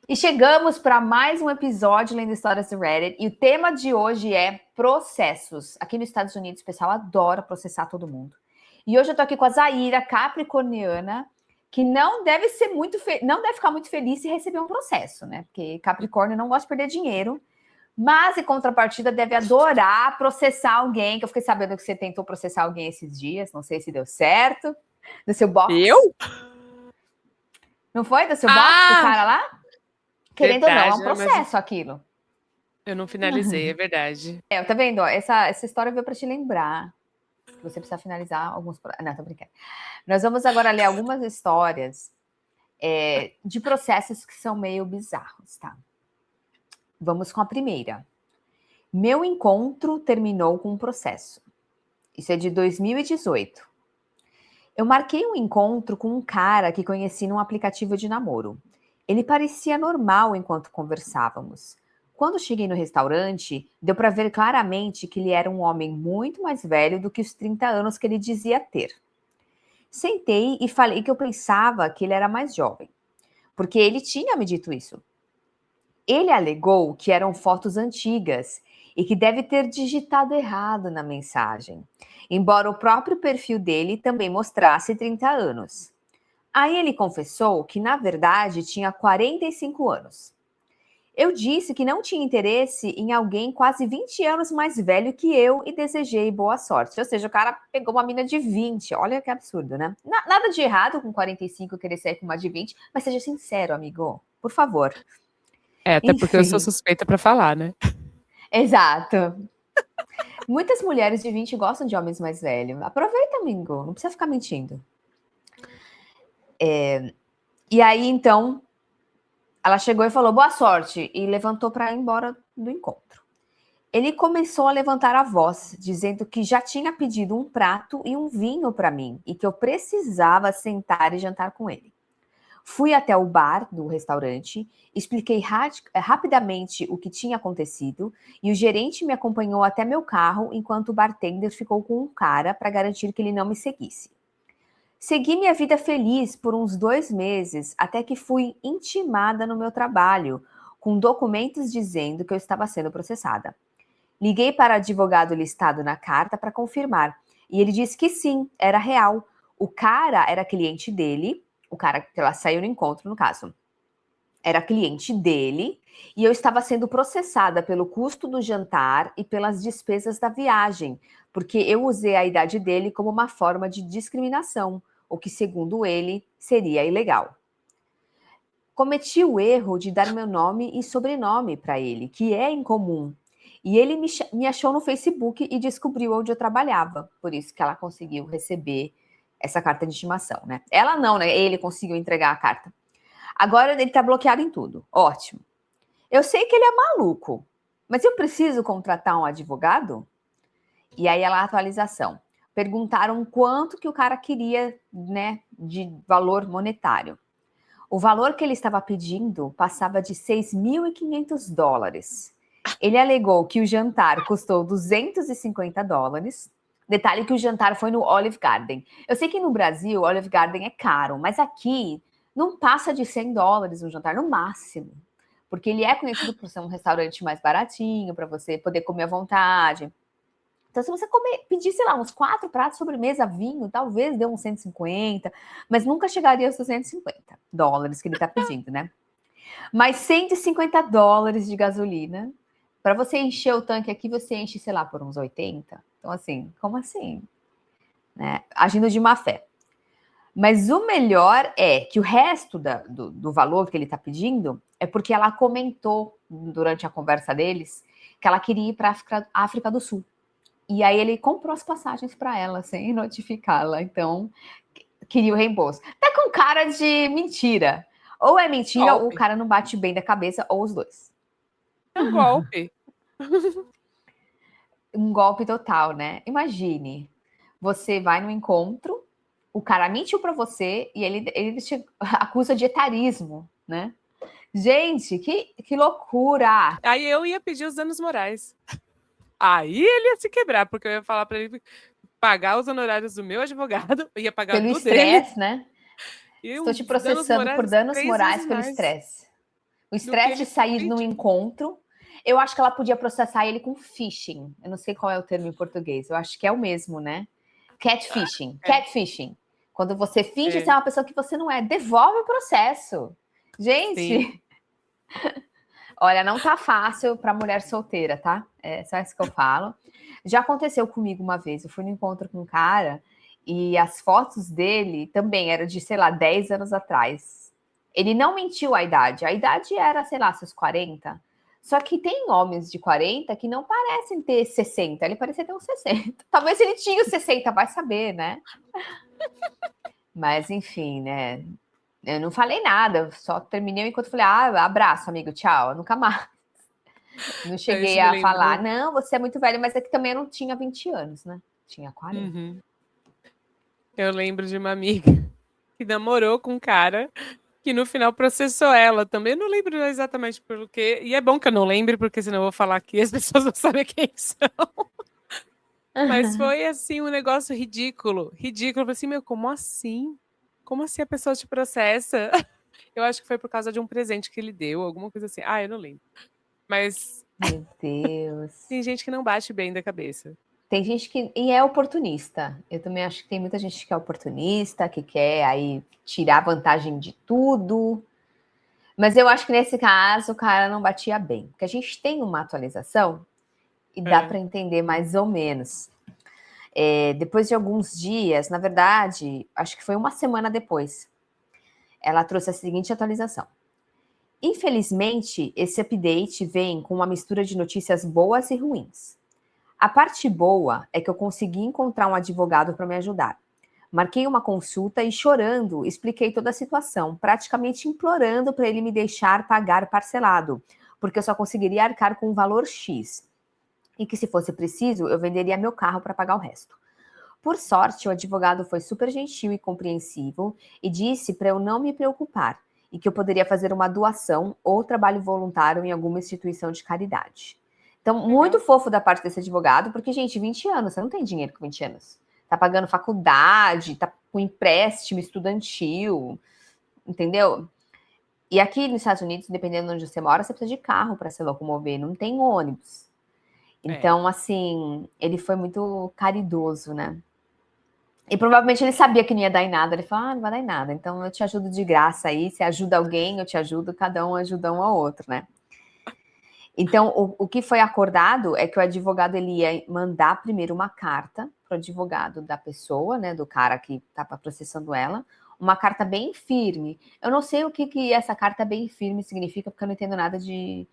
E chegamos para mais um episódio Lendo Histórias do Reddit. E o tema de hoje é processos. Aqui nos Estados Unidos, o pessoal adora processar todo mundo. E hoje eu tô aqui com a Zaira, capricorniana, que não deve ser não deve ficar muito feliz se receber um processo, né? Porque Capricórnio não gosta de perder dinheiro. Mas, em contrapartida, deve adorar processar alguém, que eu fiquei sabendo que você tentou processar alguém esses dias, não sei se deu certo. Do seu box. Eu? Não foi? Do seu box, do cara lá? Querendo ou não, é um Verdade, processo aquilo. eu não finalizei, é verdade. Tá vendo? Essa história veio para te lembrar que você precisa finalizar alguns... Não, tô brincando. Nós vamos agora ler algumas histórias de processos que são meio bizarros, tá? Vamos com a primeira. Meu encontro terminou com um processo. Isso é de 2018. Eu marquei um encontro com um cara que conheci num aplicativo de namoro. Ele parecia normal enquanto conversávamos. Quando cheguei no restaurante, deu para ver claramente que ele era um homem muito mais velho do que os 30 anos que ele dizia ter. Sentei e falei que eu pensava que ele era mais jovem, porque ele tinha me dito isso. Ele alegou que eram fotos antigas e que deve ter digitado errado na mensagem, embora o próprio perfil dele também mostrasse 30 anos. Aí ele confessou que, na verdade, tinha 45 anos. Eu disse que não tinha interesse em alguém quase 20 anos mais velho que eu e desejei boa sorte. Ou seja, o cara pegou uma mina de 20. Olha que absurdo, né? Nada de errado com 45 querer sair com uma de 20, mas seja sincero, amigo. Por favor. Até porque eu sou suspeita pra falar, né? Exato. Muitas mulheres de 20 gostam de homens mais velhos. Aproveita, amigo. Não precisa ficar mentindo. E aí, então, ela chegou e falou boa sorte e levantou para ir embora do encontro. Ele começou a levantar a voz, dizendo que já tinha pedido um prato e um vinho para mim e que eu precisava sentar e jantar com ele. Fui até o bar do restaurante, expliquei rapidamente o que tinha acontecido e o gerente me acompanhou até meu carro enquanto o bartender ficou com um cara para garantir que ele não me seguisse. Segui minha vida feliz por uns 2 meses, até que fui intimada no meu trabalho, com documentos dizendo que eu estava sendo processada. Liguei para o advogado listado na carta para confirmar, e ele disse que sim, era real. O cara era cliente dele, o cara que ela saiu no encontro, no caso, era cliente dele, e eu estava sendo processada pelo custo do jantar e pelas despesas da viagem, porque eu usei a idade dele como uma forma de discriminação, o que, segundo ele, seria ilegal. Cometi o erro de dar meu nome e sobrenome para ele, que é incomum. E ele me achou no Facebook e descobriu onde eu trabalhava. Por isso que ela conseguiu receber essa carta de intimação, né? Ela não, né? Ele conseguiu entregar a carta. Agora ele tá bloqueado em tudo. Ótimo. Eu sei que ele é maluco, mas eu preciso contratar um advogado? E aí ela, atualização. Perguntaram quanto que o cara queria, né, de valor monetário. O valor que ele estava pedindo passava de $6.500. Ele alegou que o jantar custou $250. Detalhe que o jantar foi no Olive Garden. Eu sei que no Brasil o Olive Garden é caro, mas aqui não passa de $100 um jantar, no máximo. Porque ele é conhecido por ser um restaurante mais baratinho, para você poder comer à vontade. Então, se você pedir, sei lá, uns 4 pratos, sobremesa, vinho, talvez dê uns 150, mas nunca chegaria aos $250 que ele está pedindo, né? Mas $150 de gasolina, para você encher o tanque aqui, você enche, sei lá, por uns 80. Então, assim, como assim? Né? Agindo de má fé. Mas o melhor é que o resto do valor que ele está pedindo é porque ela comentou durante a conversa deles que ela queria ir para a África do Sul. E aí ele comprou as passagens para ela, sem notificá-la. Então, queria o reembolso. Tá com cara de mentira. Ou é mentira, ou o cara não bate bem da cabeça, ou os dois. É um golpe. Um golpe total, né? Imagine, você vai no encontro, o cara mentiu para você e ele te acusa de etarismo, né? Gente, que loucura! Aí eu ia pedir os danos morais. Aí ele ia se quebrar, porque eu ia falar para ele pagar os honorários do meu advogado, ia pagar pelo do dele. estresse, né? E Estou te processando por danos morais pelo estresse. O estresse de sair num encontro. Eu acho que ela podia processar ele com phishing. Eu não sei qual é o termo em português. Eu acho que é o mesmo, né? Catfishing. Catfishing. Quando você finge ser uma pessoa que você não é. Devolve o processo. Gente, sim. Olha, não tá fácil para mulher solteira, tá? É só isso que eu falo. Já aconteceu comigo uma vez. Eu fui no encontro com um cara e as fotos dele também eram de, sei lá, 10 anos atrás. Ele não mentiu a idade. A idade era, sei lá, seus 40. Só que tem homens de 40 que não parecem ter 60. Ele parecia ter uns 60. Talvez ele tinha os 60, vai saber, né? Mas, enfim, né? Eu não falei nada, só terminei o encontro. Falei, abraço, amigo, tchau. Nunca mais. Não cheguei a falar, não, você é muito velho, mas é que também eu não tinha 20 anos, né? Tinha 40. Uhum. Eu lembro de uma amiga que namorou com um cara que no final processou ela também. Eu não lembro exatamente por quê. E é bom que eu não lembre, porque senão eu vou falar aqui e as pessoas vão saber quem são. Mas foi, assim, um negócio ridículo. Ridículo. Eu falei assim, meu, como assim? Como assim a pessoa te processa? Eu acho que foi por causa de um presente que ele deu, alguma coisa assim. Eu não lembro. Mas... Meu Deus. Tem gente que não bate bem da cabeça. Tem gente que... E é oportunista. Eu também acho que tem muita gente que é oportunista, que quer aí tirar vantagem de tudo. Mas eu acho que nesse caso o cara não batia bem. Porque a gente tem uma atualização e dá para entender mais ou menos. Depois de alguns dias, na verdade, acho que foi uma semana depois, ela trouxe a seguinte atualização. Infelizmente, esse update vem com uma mistura de notícias boas e ruins. A parte boa é que eu consegui encontrar um advogado para me ajudar. Marquei uma consulta e, chorando, expliquei toda a situação, praticamente implorando para ele me deixar pagar parcelado, porque eu só conseguiria arcar com um valor X. E que, se fosse preciso, eu venderia meu carro para pagar o resto. Por sorte, o advogado foi super gentil e compreensivo e disse para eu não me preocupar e que eu poderia fazer uma doação ou trabalho voluntário em alguma instituição de caridade. Então, muito fofo da parte desse advogado, porque, gente, 20 anos, você não tem dinheiro com 20 anos. Tá pagando faculdade, tá com empréstimo estudantil, entendeu? E aqui nos Estados Unidos, dependendo de onde você mora, você precisa de carro para se locomover, não tem ônibus. Então, assim, ele foi muito caridoso, né? E provavelmente ele sabia que não ia dar em nada. Ele falou, não vai dar em nada. Então eu te ajudo de graça aí. Se ajuda alguém, eu te ajudo. Cada um ajuda um ao outro, né? Então, o que foi acordado é que o advogado ele ia mandar primeiro uma carta para o advogado da pessoa, né? Do cara que estava processando ela. Uma carta bem firme. Eu não sei o que essa carta bem firme significa, porque eu não entendo nada de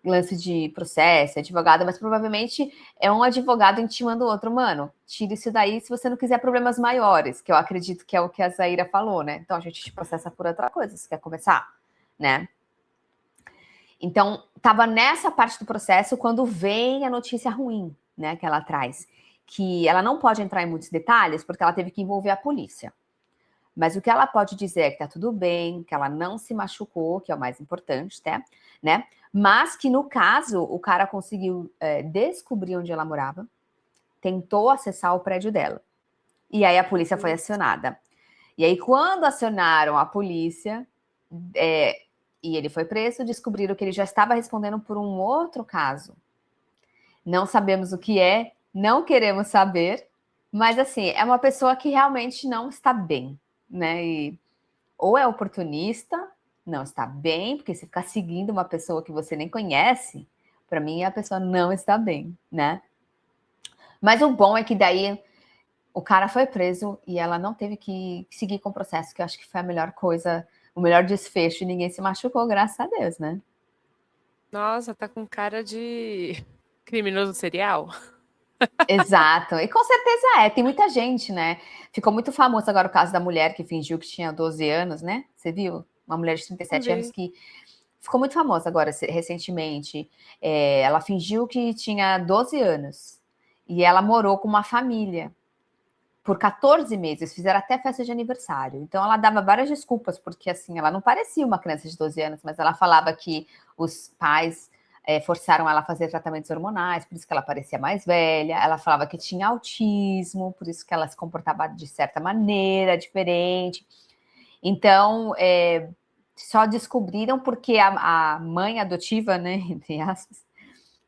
lance de processo, advogado, mas provavelmente é um advogado intimando o outro, mano, tira isso daí se você não quiser problemas maiores, que eu acredito que é o que a Zaira falou, né? Então a gente te processa por outra coisa, você quer começar, né? Então, tava nessa parte do processo quando vem a notícia ruim, né, que ela traz, que ela não pode entrar em muitos detalhes porque ela teve que envolver a polícia. Mas o que ela pode dizer é que tá tudo bem, que ela não se machucou, que é o mais importante, né? Mas que, no caso, o cara conseguiu descobrir onde ela morava, tentou acessar o prédio dela. E aí a polícia foi acionada. E aí, quando acionaram a polícia, e ele foi preso, descobriram que ele já estava respondendo por um outro caso. Não sabemos o que é, não queremos saber, mas, assim, é uma pessoa que realmente não está bem, né? E ou é oportunista, não está bem, porque se ficar seguindo uma pessoa que você nem conhece, para mim a pessoa não está bem, né? Mas o bom é que daí o cara foi preso e ela não teve que seguir com o processo, que eu acho que foi a melhor coisa, o melhor desfecho, e ninguém se machucou, graças a Deus, né? Nossa, tá com cara de criminoso serial. Exato, e com certeza tem muita gente, né? Ficou muito famoso agora o caso da mulher que fingiu que tinha 12 anos, né? Você viu? Uma mulher de 37 anos que ficou muito famosa agora, recentemente. Ela fingiu que tinha 12 anos e ela morou com uma família por 14 meses, fizeram até festa de aniversário. Então ela dava várias desculpas, porque assim, ela não parecia uma criança de 12 anos, mas ela falava que os pais forçaram ela a fazer tratamentos hormonais, por isso que ela parecia mais velha. Ela falava que tinha autismo, por isso que ela se comportava de certa maneira, diferente. Então, Só descobriram porque a mãe adotiva, né, entre aspas,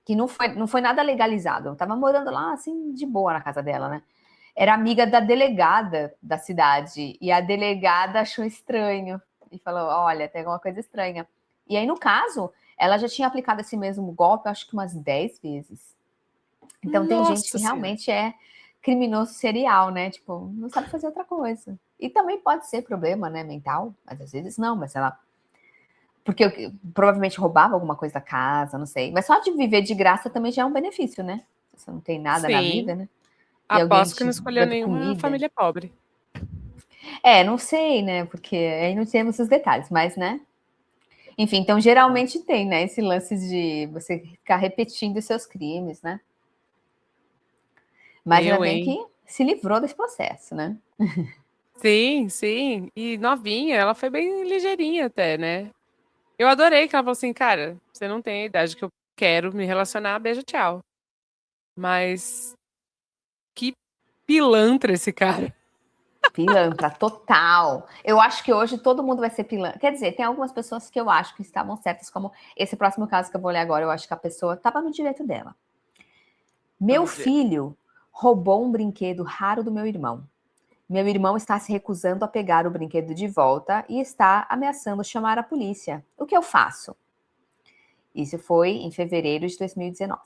que não foi nada legalizado. Eu tava morando lá, assim, de boa na casa dela, né? Era amiga da delegada da cidade. E a delegada achou estranho. E falou, olha, tem alguma coisa estranha. E aí, no caso, ela já tinha aplicado esse mesmo golpe, acho que umas 10 vezes. Então, tem gente que Nossa Senhora. realmente é criminoso serial, né? Tipo, não sabe fazer outra coisa. E também pode ser problema, né, mental. Mas às vezes não, mas ela... Porque eu provavelmente roubava alguma coisa da casa, não sei. Mas só de viver de graça também já é um benefício, né? Você não tem nada na vida, Sim. né? E alguém Aposto que te não escolheu dando nenhuma comida. família pobre. Não sei, né? Porque aí não temos os detalhes, mas, né? Enfim, então geralmente tem, né? Esse lance de você ficar repetindo seus crimes, né? Mas ainda Eu, bem hein? que se livrou desse processo, né? Sim, sim. E novinha, ela foi bem ligeirinha até, né? Eu adorei que ela falou assim, cara, você não tem a idade que eu quero me relacionar, beijo, tchau. Mas que pilantra esse cara. Pilantra, total. Eu acho que hoje todo mundo vai ser pilantra. Quer dizer, tem algumas pessoas que eu acho que estavam certas, como esse próximo caso que eu vou ler agora, eu acho que a pessoa estava no direito dela. Meu Vamos ver. filho roubou um brinquedo raro do meu irmão. Meu irmão está se recusando a pegar o brinquedo de volta e está ameaçando chamar a polícia. O que eu faço? Isso foi em fevereiro de 2019.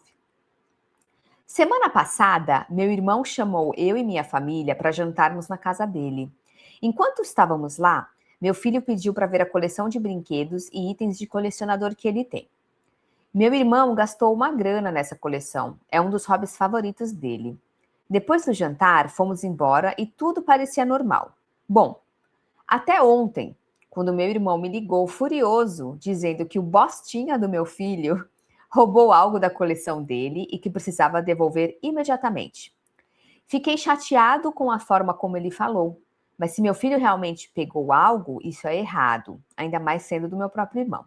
Semana passada, meu irmão chamou eu e minha família para jantarmos na casa dele. Enquanto estávamos lá, meu filho pediu para ver a coleção de brinquedos e itens de colecionador que ele tem. Meu irmão gastou uma grana nessa coleção, é um dos hobbies favoritos dele. Depois do jantar, fomos embora e tudo parecia normal. Bom, até ontem, quando meu irmão me ligou furioso, dizendo que o bostinha do meu filho roubou algo da coleção dele e que precisava devolver imediatamente. Fiquei chateado com a forma como ele falou, mas se meu filho realmente pegou algo, isso é errado, ainda mais sendo do meu próprio irmão.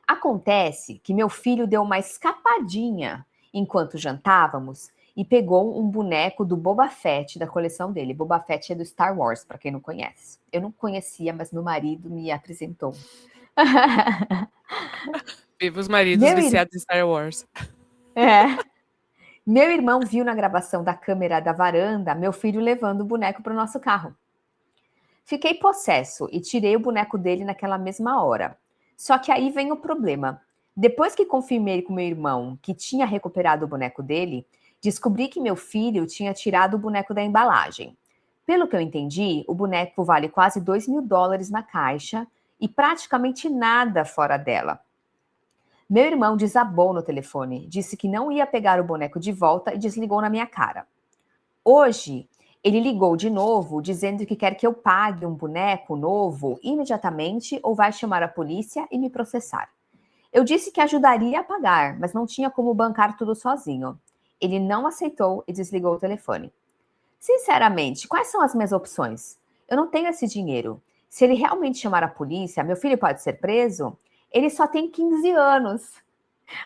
Acontece que meu filho deu uma escapadinha enquanto jantávamos e pegou um boneco do Boba Fett da coleção dele. Boba Fett é do Star Wars, para quem não conhece. Eu não conhecia, mas meu marido me apresentou. Viva os maridos Meu, viciados em Star Wars. é. Meu irmão viu na gravação da câmera da varanda meu filho levando o boneco para o nosso carro. Fiquei possesso e tirei o boneco dele naquela mesma hora. Só que aí vem o problema. Depois que confirmei com meu irmão que tinha recuperado o boneco dele, descobri que meu filho tinha tirado o boneco da embalagem. Pelo que eu entendi, o boneco vale quase $2.000 na caixa e praticamente nada fora dela. Meu irmão desabou no telefone, disse que não ia pegar o boneco de volta e desligou na minha cara. Hoje, ele ligou de novo, dizendo que quer que eu pague um boneco novo imediatamente ou vai chamar a polícia e me processar. Eu disse que ajudaria a pagar, mas não tinha como bancar tudo sozinho. Ele não aceitou e desligou o telefone. Sinceramente, quais são as minhas opções? Eu não tenho esse dinheiro. Se ele realmente chamar a polícia, meu filho pode ser preso? Ele só tem 15 anos.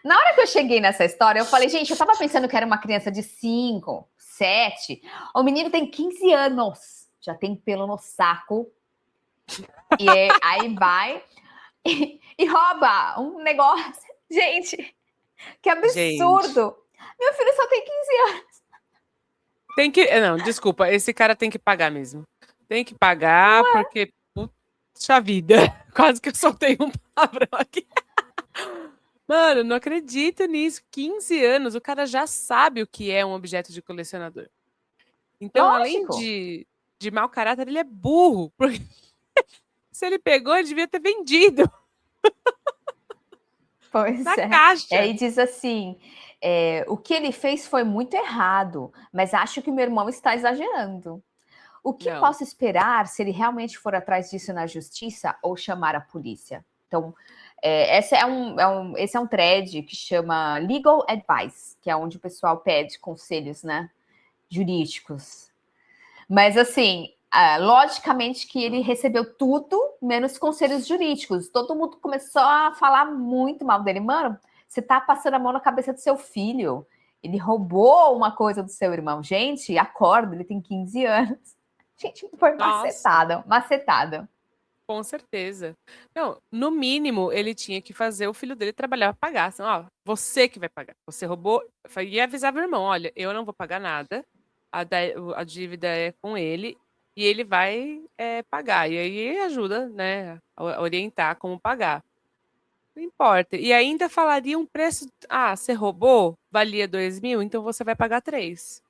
Na hora que eu cheguei nessa história, eu falei, gente, eu tava pensando que era uma criança de 5, 7. O menino tem 15 anos, já tem pelo no saco. E aí vai e rouba um negócio. Gente, que Gente, absurdo. Meu filho só tem 15 anos. tem que. Não, desculpa, esse cara tem que pagar mesmo. Tem que pagar, porque. Puxa vida. Quase que eu soltei um palavrão aqui. Mano, não acredito nisso. 15 anos, o cara já sabe o que é um objeto de colecionador. Então, além Lógico. de mau caráter, ele é burro. Porque se ele pegou, ele devia ter vendido Pois na é. E caixa. aí diz assim: o que ele fez foi muito errado, mas acho que meu irmão está exagerando. O que Não. posso esperar se ele realmente for atrás disso na justiça ou chamar a polícia? Então, esse é um thread que chama Legal Advice, que é onde o pessoal pede conselhos, né, jurídicos. Mas, assim, logicamente que ele recebeu tudo, menos conselhos jurídicos. Todo mundo começou a falar muito mal dele. Mano, você tá passando a mão na cabeça do seu filho. Ele roubou uma coisa do seu irmão. Gente, acorda, ele tem 15 anos. Gente, foi Nossa. macetada, macetada. Com certeza. Não, no mínimo, ele tinha que fazer o filho dele trabalhar pra pagar. Assim, ó, você que vai pagar. Você roubou. E avisava o irmão: olha, eu não vou pagar nada, a dívida é com ele, e ele vai pagar. E aí ajuda, né, a orientar como pagar. Não importa. E ainda falaria um preço. Ah, você roubou? Valia 2.000, então você vai pagar 3.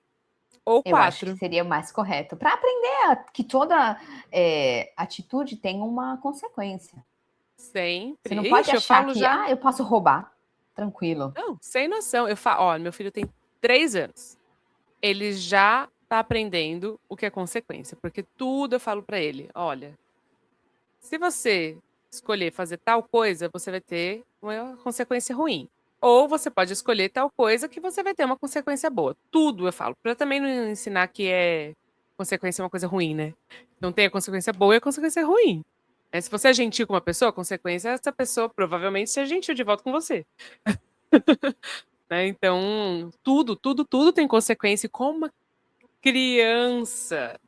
Ou Eu acho que 4. seria mais correto, para aprender que toda atitude tem uma consequência. Você Sempre. não pode Ixi, eu achar falo que, já. eu posso roubar. Tranquilo. Não, sem noção. Eu falo, ó, meu filho tem 3 anos. Ele já tá aprendendo o que é consequência, porque tudo eu falo pra ele, olha, se você escolher fazer tal coisa, você vai ter uma consequência ruim. Ou você pode escolher tal coisa que você vai ter uma consequência boa. Tudo eu falo, pra também não ensinar que consequência é uma coisa ruim, né? Não tem a consequência boa e a consequência ruim. Se você é gentil com uma pessoa, a consequência é essa pessoa provavelmente ser gentil de volta com você. Né? Então, tudo tem consequência. E como uma criança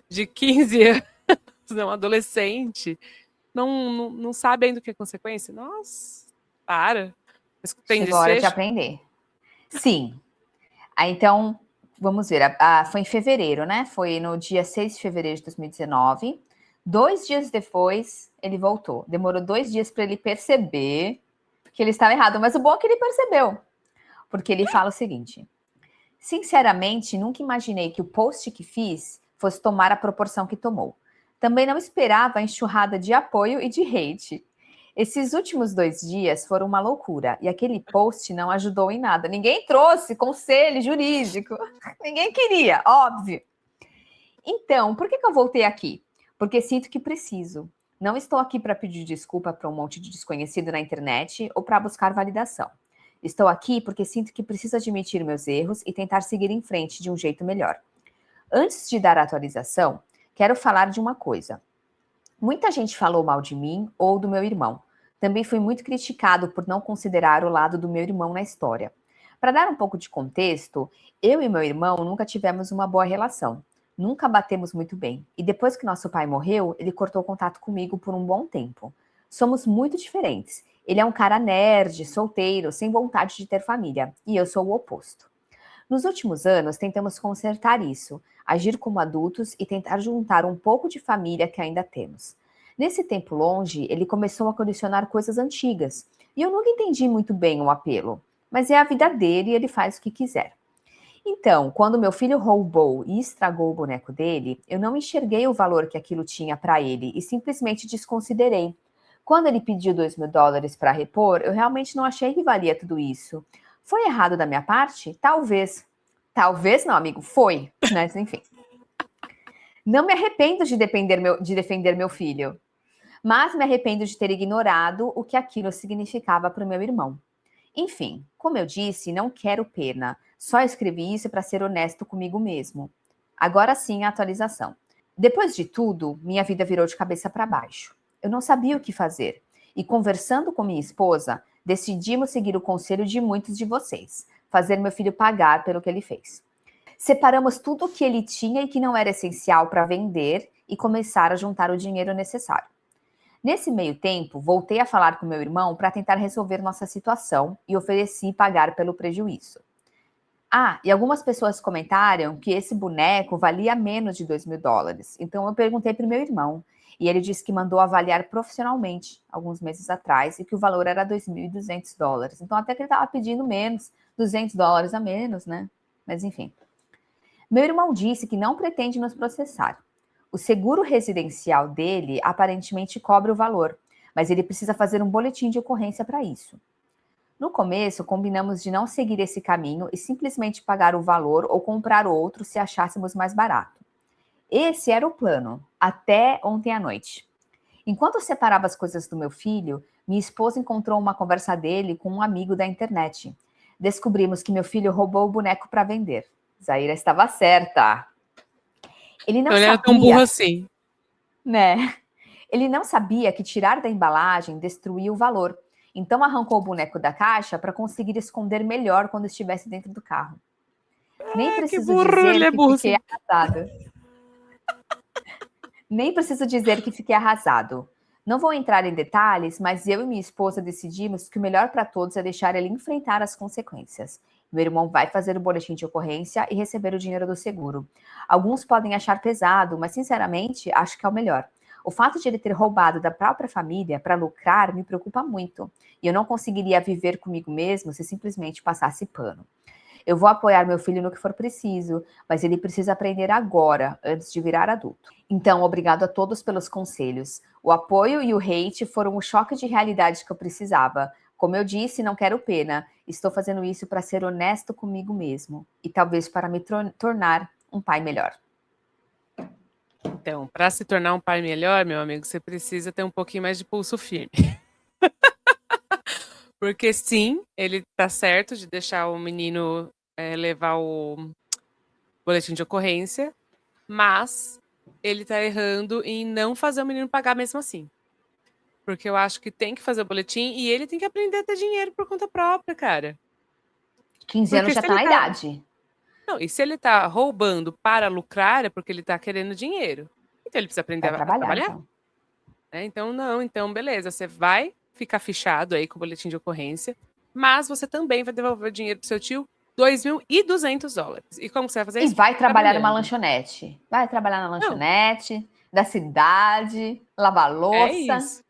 de 15 anos, não, adolescente, não sabe ainda o que é consequência? Nossa, para. Mas tem Chegou a hora de desfecho? aprender. Sim. Aí, então, vamos ver. Foi em fevereiro, né? Foi no dia 6 de fevereiro de 2019. 2 dias depois, ele voltou. Demorou 2 dias para ele perceber que ele estava errado. Mas o bom é que ele percebeu. Porque ele fala o seguinte: sinceramente, nunca imaginei que o post que fiz fosse tomar a proporção que tomou. Também não esperava a enxurrada de apoio e de hate. Esses últimos 2 dias foram uma loucura e aquele post não ajudou em nada. Ninguém trouxe conselho jurídico. Ninguém queria, óbvio. Então, por que eu voltei aqui? Porque sinto que preciso. Não estou aqui para pedir desculpa para um monte de desconhecido na internet ou para buscar validação. Estou aqui porque sinto que preciso admitir meus erros e tentar seguir em frente de um jeito melhor. Antes de dar a atualização, quero falar de uma coisa. Muita gente falou mal de mim ou do meu irmão. Também fui muito criticado por não considerar o lado do meu irmão na história. Para dar um pouco de contexto, eu e meu irmão nunca tivemos uma boa relação. Nunca batemos muito bem. E depois que nosso pai morreu, ele cortou contato comigo por um bom tempo. Somos muito diferentes. Ele é um cara nerd, solteiro, sem vontade de ter família. E eu sou o oposto. Nos últimos anos, tentamos consertar isso, agir como adultos e tentar juntar um pouco de família que ainda temos. Nesse tempo longe, ele começou a colecionar coisas antigas, e eu nunca entendi muito bem o apelo, mas é a vida dele e ele faz o que quiser. Então, quando meu filho roubou e estragou o boneco dele, eu não enxerguei o valor que aquilo tinha para ele e simplesmente desconsiderei. Quando ele pediu $2.000 para repor, eu realmente não achei que valia tudo isso. Foi errado da minha parte? Talvez. Talvez não, amigo. Foi. Mas, enfim. Não me arrependo de defender meu filho, mas me arrependo de ter ignorado o que aquilo significava para o meu irmão. Enfim, como eu disse, não quero pena. Só escrevi isso para ser honesto comigo mesmo. Agora sim, a atualização. Depois de tudo, minha vida virou de cabeça para baixo. Eu não sabia o que fazer. E conversando com minha esposa, decidimos seguir o conselho de muitos de vocês: fazer meu filho pagar pelo que ele fez. Separamos tudo o que ele tinha e que não era essencial para vender e começar a juntar o dinheiro necessário. Nesse meio tempo, voltei a falar com meu irmão para tentar resolver nossa situação e ofereci pagar pelo prejuízo. E algumas pessoas comentaram que esse boneco valia menos de $2.000. Então eu perguntei para o meu irmão e ele disse que mandou avaliar profissionalmente alguns meses atrás e que o valor era $2.200. Então até que ele estava pedindo menos, $200 a menos, né? Mas enfim. Meu irmão disse que não pretende nos processar. O seguro residencial dele aparentemente cobre o valor, mas ele precisa fazer um boletim de ocorrência para isso. No começo, combinamos de não seguir esse caminho e simplesmente pagar o valor ou comprar outro se achássemos mais barato. Esse era o plano, até ontem à noite. Enquanto eu separava as coisas do meu filho, minha esposa encontrou uma conversa dele com um amigo da internet. Descobrimos que meu filho roubou o boneco para vender. Zaira estava certa. Ele não Então ele era tão burro sabia, assim. né? Ele não sabia que tirar da embalagem destruía o valor. Então arrancou o boneco da caixa para conseguir esconder melhor quando estivesse dentro do carro. Nem Que preciso burro, ele dizer é que burro fiquei sim. arrasado. Nem preciso dizer que fiquei arrasado. Não vou entrar em detalhes, mas eu e minha esposa decidimos que o melhor para todos é deixar ele enfrentar as consequências. Meu irmão vai fazer o boletim de ocorrência e receber o dinheiro do seguro. Alguns podem achar pesado, mas sinceramente acho que é o melhor. O fato de ele ter roubado da própria família para lucrar me preocupa muito. E eu não conseguiria viver comigo mesmo se simplesmente passasse pano. Eu vou apoiar meu filho no que for preciso, mas ele precisa aprender agora, antes de virar adulto. Então, obrigado a todos pelos conselhos. O apoio e o hate foram o choque de realidade que eu precisava. Como eu disse, não quero pena. Estou fazendo isso para ser honesto comigo mesmo e talvez para me tornar um pai melhor. Então, para se tornar um pai melhor, meu amigo, você precisa ter um pouquinho mais de pulso firme. Porque sim, ele tá certo de deixar o menino levar o boletim de ocorrência, mas ele tá errando em não fazer o menino pagar mesmo assim. Porque eu acho que tem que fazer o boletim e ele tem que aprender a ter dinheiro por conta própria, cara. 15 anos Porque já se tá ele na tá. idade. Não, e se ele tá roubando para lucrar, é porque ele tá querendo dinheiro. Então ele precisa aprender Vai a trabalhar, trabalhar. então. Então, não, então beleza, você vai ficar fichado aí com o boletim de ocorrência, mas você também vai devolver o dinheiro pro seu tio, $2.200. E como você vai fazer E isso? vai trabalhar numa Trabalhando. lanchonete. Vai trabalhar na Não, lanchonete da cidade, lavar é louça. isso.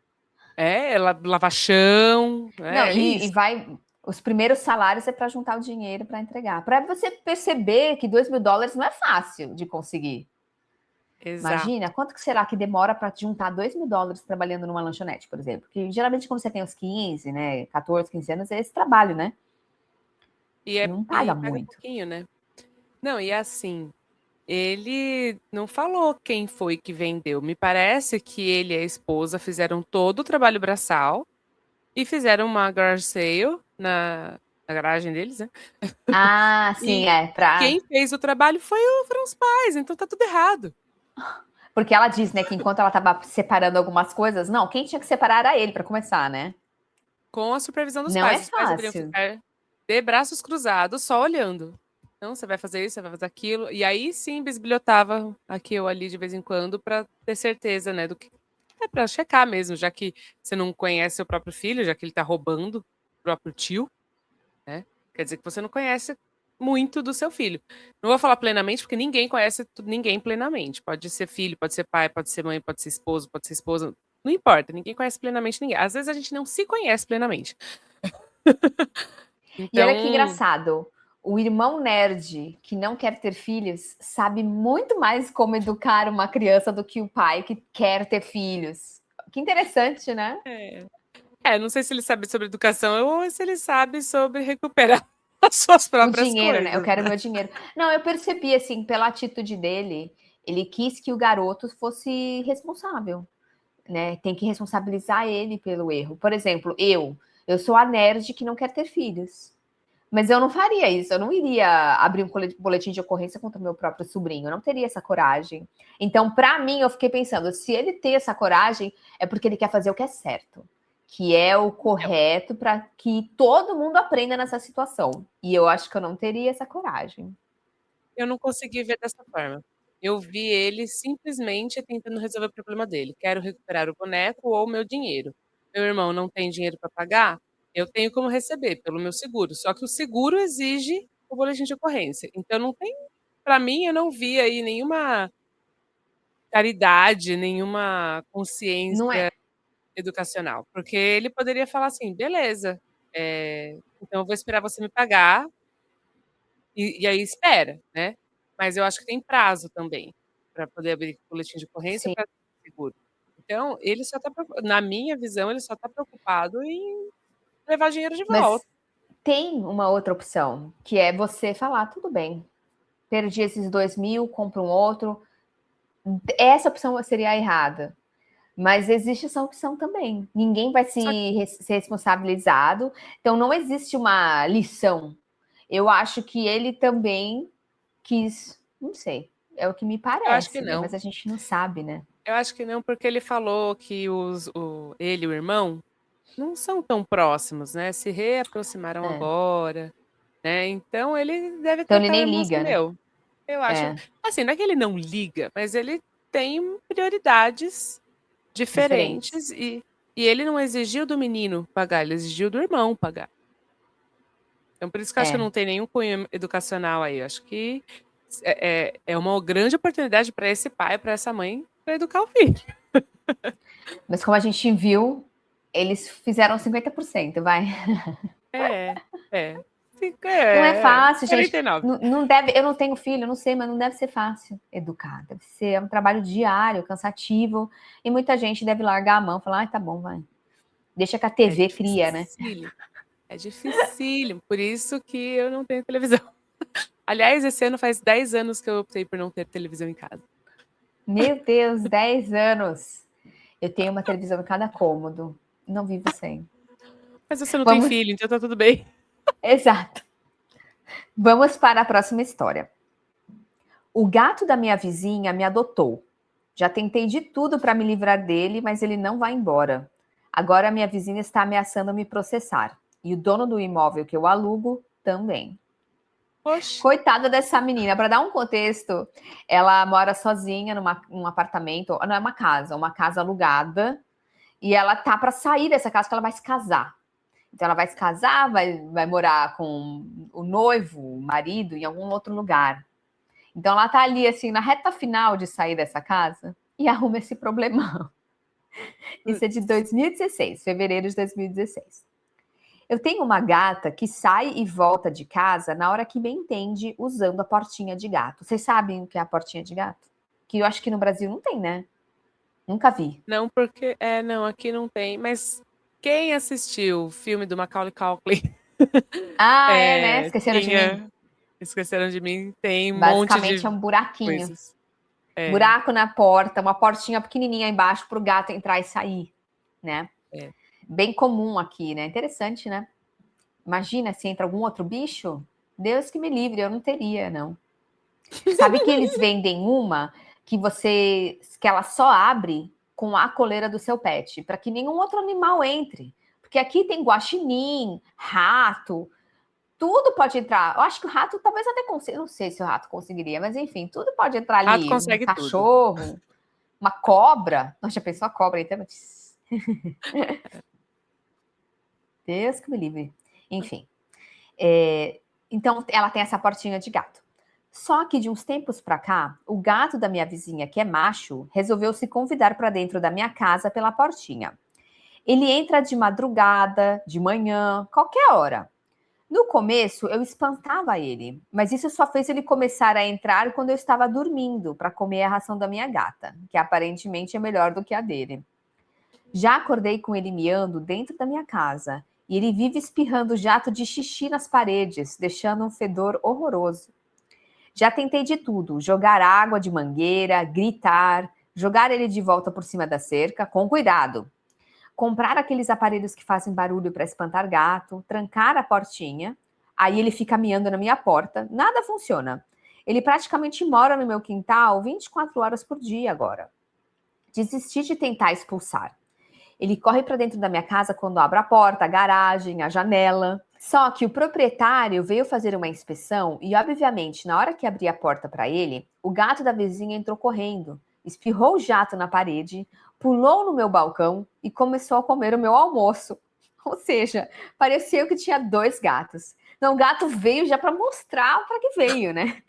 Lavar chão, Não, é e isso. vai. Os primeiros salários é para juntar o dinheiro para entregar. Para você perceber que $2.000 não é fácil de conseguir. Exato. Imagina, quanto que será que demora para juntar $2.000 trabalhando numa lanchonete, por exemplo? Porque geralmente quando você tem uns 15, né, 14, 15 anos, é esse trabalho, né? Não paga E paga muito. pouquinho, né? Não, e assim, ele não falou quem foi que vendeu. Me parece que ele e a esposa fizeram todo o trabalho braçal e fizeram uma garage sale na garagem deles, né? Ah, sim, E é. quem fez o trabalho foram os pais, então tá tudo errado. Porque ela diz, né, que enquanto ela estava separando algumas coisas, não, quem tinha que separar era ele, para começar, né? Com a supervisão dos Não é pais. Os pais deveriam fácil. ficar de braços cruzados, só olhando. Então, você vai fazer isso, você vai fazer aquilo. E aí sim, bisbilhotava aqui ou ali de vez em quando pra ter certeza, né, do que. É pra checar mesmo, já que você não conhece seu próprio filho, já que ele tá roubando o próprio tio, né? Quer dizer que você não conhece muito do seu filho. Não vou falar plenamente, porque ninguém conhece ninguém plenamente. Pode ser filho, pode ser pai, pode ser mãe, pode ser esposo, pode ser esposa. Não importa, ninguém conhece plenamente ninguém. Às vezes a gente não se conhece plenamente. E olha que Então, engraçado. O irmão nerd que não quer ter filhos sabe muito mais como educar uma criança do que o pai que quer ter filhos. Que interessante, né? não sei se ele sabe sobre educação ou se ele sabe sobre recuperar as suas O próprias dinheiro, né? Eu coisas, quero né? meu dinheiro. Não, eu percebi, assim, pela atitude dele, ele quis que o garoto fosse responsável, né? Tem que responsabilizar ele pelo erro. Por exemplo, eu sou a nerd que não quer ter filhos. Mas eu não faria isso, eu não iria abrir um boletim de ocorrência contra o meu próprio sobrinho, eu não teria essa coragem. Então, para mim, eu fiquei pensando, se ele tem essa coragem, é porque ele quer fazer o que é certo, que é o Então, correto para que todo mundo aprenda nessa situação. E eu acho que eu não teria essa coragem. eu não consegui ver dessa forma. Eu vi ele simplesmente tentando resolver o problema dele. Quero recuperar o boneco ou o meu dinheiro. Meu irmão não tem dinheiro para pagar, eu tenho como receber pelo meu seguro. Só que o seguro exige o boletim de ocorrência. Então não tem, para mim, eu não vi aí nenhuma caridade, nenhuma Não é? consciência educacional, porque ele poderia falar assim: "Beleza, então eu vou esperar você me pagar", e aí espera, né. Mas eu acho que tem prazo também, para poder abrir boletim de ocorrência Sim. para seguro. Então ele só tá preocu na minha visão, ele só tá preocupado em levar dinheiro de Mas volta. tem uma outra opção, que é você falar, tudo bem, perdi esses 2.000, compro um outro. Essa opção seria a errada. Mas existe essa opção também. Ninguém vai Só ser responsabilizado. Então, não existe uma lição. Eu acho que ele também quis, não sei, é o que me eu acho que parece, né? não. Mas a gente não sabe, né? Eu acho que não, porque ele falou que ele e o irmão não são tão próximos, né, se reaproximaram É. agora, né, então ele deve Então ele tratar o nem irmão assim: liga, né? "Meu", eu acho É. assim, não é que ele não liga, mas ele tem prioridades diferentes e ele não exigiu do menino pagar, ele exigiu do irmão pagar. Então, por isso que eu acho que não tem nenhum cunho educacional aí. Eu acho que é uma grande oportunidade para esse pai, para essa mãe, para educar o filho. Mas como a gente viu, eles fizeram 50%, vai. Não é fácil, gente. 49. Não deve, eu não tenho filho, eu não sei, mas não deve ser fácil educar. Deve ser um trabalho diário, cansativo. E muita gente deve largar a mão e falar, tá bom, vai. Deixa que a TV cria, né? É dificílimo. Por isso que eu não tenho televisão. Aliás, esse ano faz 10 anos que eu optei por não ter televisão em casa. Meu Deus, 10 anos. Eu tenho uma televisão em cada cômodo. Não vivo sem. Mas você não tem filho, então tá tudo bem. Exato. Vamos para a próxima história. O gato da minha vizinha me adotou. Já tentei de tudo para me livrar dele, mas ele não vai embora. Agora a minha vizinha está ameaçando me processar. E o dono do imóvel que eu alugo também. Oxe. Coitada dessa menina. Para dar um contexto, ela mora sozinha num apartamento, não é uma casa alugada. E ela tá para sair dessa casa porque ela vai se casar. Então ela vai se casar, vai morar com o noivo, o marido, em algum outro lugar. Então ela tá ali, assim, na reta final de sair dessa casa e arruma esse problemão. Isso é de 2016, fevereiro de 2016. Eu tenho uma gata que sai e volta de casa na hora que me entende usando a portinha de gato. Vocês sabem o que é a portinha de gato? Que eu acho que no Brasil não tem, né? Nunca vi. Não, porque... não, aqui não tem. Mas quem assistiu o filme do Macaulay Culkin? Né? Esqueceram de mim. Esqueceram de mim. Tem um Basicamente monte de é um buraquinho. coisas. Buraco na porta, uma portinha pequenininha embaixo para o gato entrar e sair, né? Bem comum aqui, né? Interessante, né? Imagina se entra algum outro bicho. Deus que me livre, eu não teria, não. Sabe que eles vendem uma que ela só abre com a coleira do seu pet, para que nenhum outro animal entre. Porque aqui tem guaxinim, rato, tudo pode entrar. Eu acho que o rato talvez até consiga. Não sei se o rato conseguiria, mas enfim, tudo pode entrar ali. Rato consegue um cachorro, uma cobra. Nossa, já pensou a cobra então? Deus que me livre. Enfim. Então, ela tem essa portinha de gato. Só que de uns tempos para cá, o gato da minha vizinha, que é macho, resolveu se convidar para dentro da minha casa pela portinha. Ele entra de madrugada, de manhã, qualquer hora. No começo, eu espantava ele, mas isso só fez ele começar a entrar quando eu estava dormindo para comer a ração da minha gata, que aparentemente é melhor do que a dele. Já acordei com ele miando dentro da minha casa e ele vive espirrando jato de xixi nas paredes, deixando um fedor horroroso. Já tentei de tudo, jogar água de mangueira, gritar, jogar ele de volta por cima da cerca, com cuidado. Comprar aqueles aparelhos que fazem barulho para espantar gato, trancar a portinha, aí ele fica miando na minha porta, nada funciona. Ele praticamente mora no meu quintal 24 horas por dia agora. Desisti de tentar expulsar. Ele corre para dentro da minha casa quando abro a porta, a garagem, a janela. Só que o proprietário veio fazer uma inspeção e, obviamente, na hora que abri a porta para ele, o gato da vizinha entrou correndo, espirrou o jato na parede, pulou no meu balcão e começou a comer o meu almoço. Ou seja, pareceu que tinha 2 gatos. Não, o gato veio já para mostrar para que veio, né?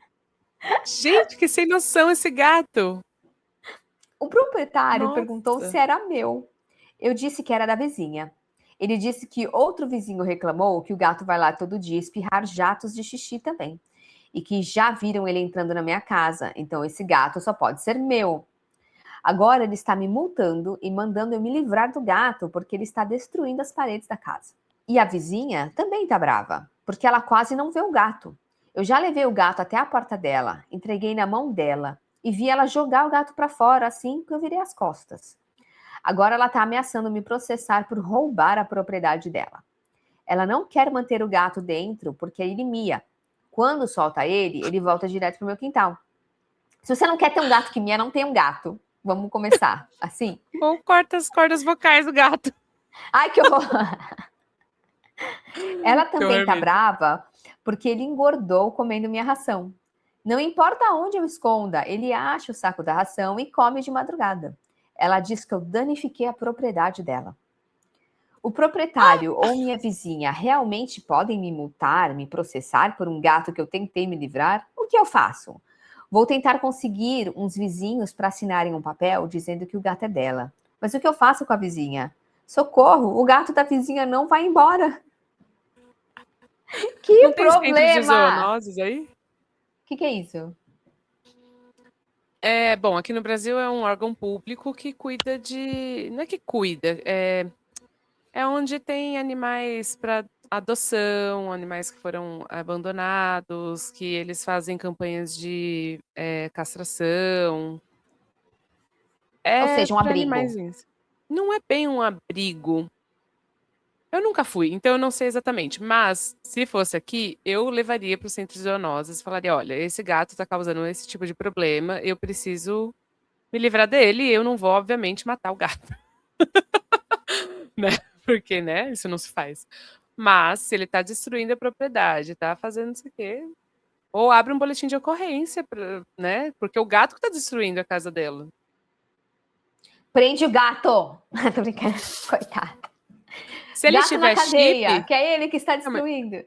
Gente, que sem noção esse gato! O proprietário perguntou se era meu. Eu disse que era da vizinha. Ele disse que outro vizinho reclamou que o gato vai lá todo dia espirrar jatos de xixi também. E que já viram ele entrando na minha casa, então esse gato só pode ser meu. Agora ele está me multando e mandando eu me livrar do gato porque ele está destruindo as paredes da casa. E a vizinha também está brava, porque ela quase não vê o gato. Eu já levei o gato até a porta dela, entreguei na mão dela e vi ela jogar o gato para fora assim que eu virei as costas. Agora ela está ameaçando me processar por roubar a propriedade dela. Ela não quer manter o gato dentro porque ele mia. Quando solta ele, ele volta direto pro meu quintal. Se você não quer ter um gato que mia, não tem um gato. Vamos começar assim? Ou corta as cordas vocais do gato. Ai, que horror! Ela também tá brava porque ele engordou comendo minha ração. Não importa onde eu esconda, ele acha o saco da ração e come de madrugada. ela diz que eu danifiquei a propriedade dela. O proprietário ou minha vizinha realmente podem me multar, me processar por um gato que eu tentei me livrar? O que eu faço? Vou tentar conseguir uns vizinhos para assinarem um papel dizendo que o gato é dela. Mas o que eu faço com a vizinha? Socorro, o gato da vizinha não vai embora. Que Não tem centro de problema! zoonoses aí? O que é isso? Bom, aqui no Brasil é um órgão público que cuida de. Não é que cuida, é onde tem animais para adoção, animais que foram abandonados, que eles fazem campanhas de castração. Ou É seja, um para abrigo. animaizinhos. Não é bem um abrigo. Eu nunca fui, então eu não sei exatamente. Mas, se fosse aqui, eu levaria para o centro de zoonoses e falaria: olha, esse gato está causando esse tipo de problema, eu preciso me livrar dele e eu não vou, obviamente, matar o gato. Né? Porque, né, isso não se faz. Mas, se ele tá destruindo a propriedade, tá fazendo não sei o quê, ou abre um boletim de ocorrência, né? Porque o gato que tá destruindo a casa dela. Prende o gato! Tô brincando, coitado. Se ele Gato na tiver cadeia, chip, que é ele que está não, mas destruindo.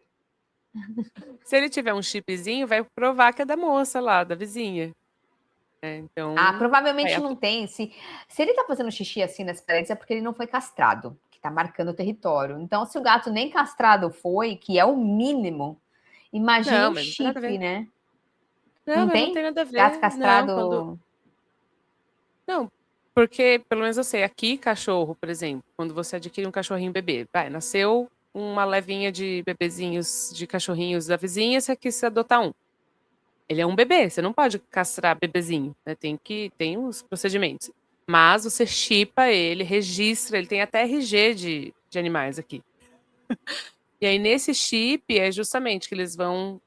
se ele tiver um chipzinho, vai provar que é da moça lá, da vizinha. Então, Provavelmente aí não tem. Se ele tá fazendo xixi assim nas paredes, é porque ele não foi castrado, que tá marcando o território. Então, se o gato nem castrado foi, que é o mínimo, imagine não, um mas não tem nada a chip, ver. né? Não, Não mas não tem tem? nada a Gato ver. Não, castrado. não, porque pelo menos eu sei, aqui cachorro, por exemplo, quando você adquire um cachorrinho bebê, nasceu uma levinha de bebezinhos, de cachorrinhos da vizinha, você quis adotar um. Ele é um bebê, você não pode castrar bebezinho, né? Tem os procedimentos. Mas você chipa ele, registra, ele tem até RG de animais aqui. E aí, nesse chip, é justamente que eles vão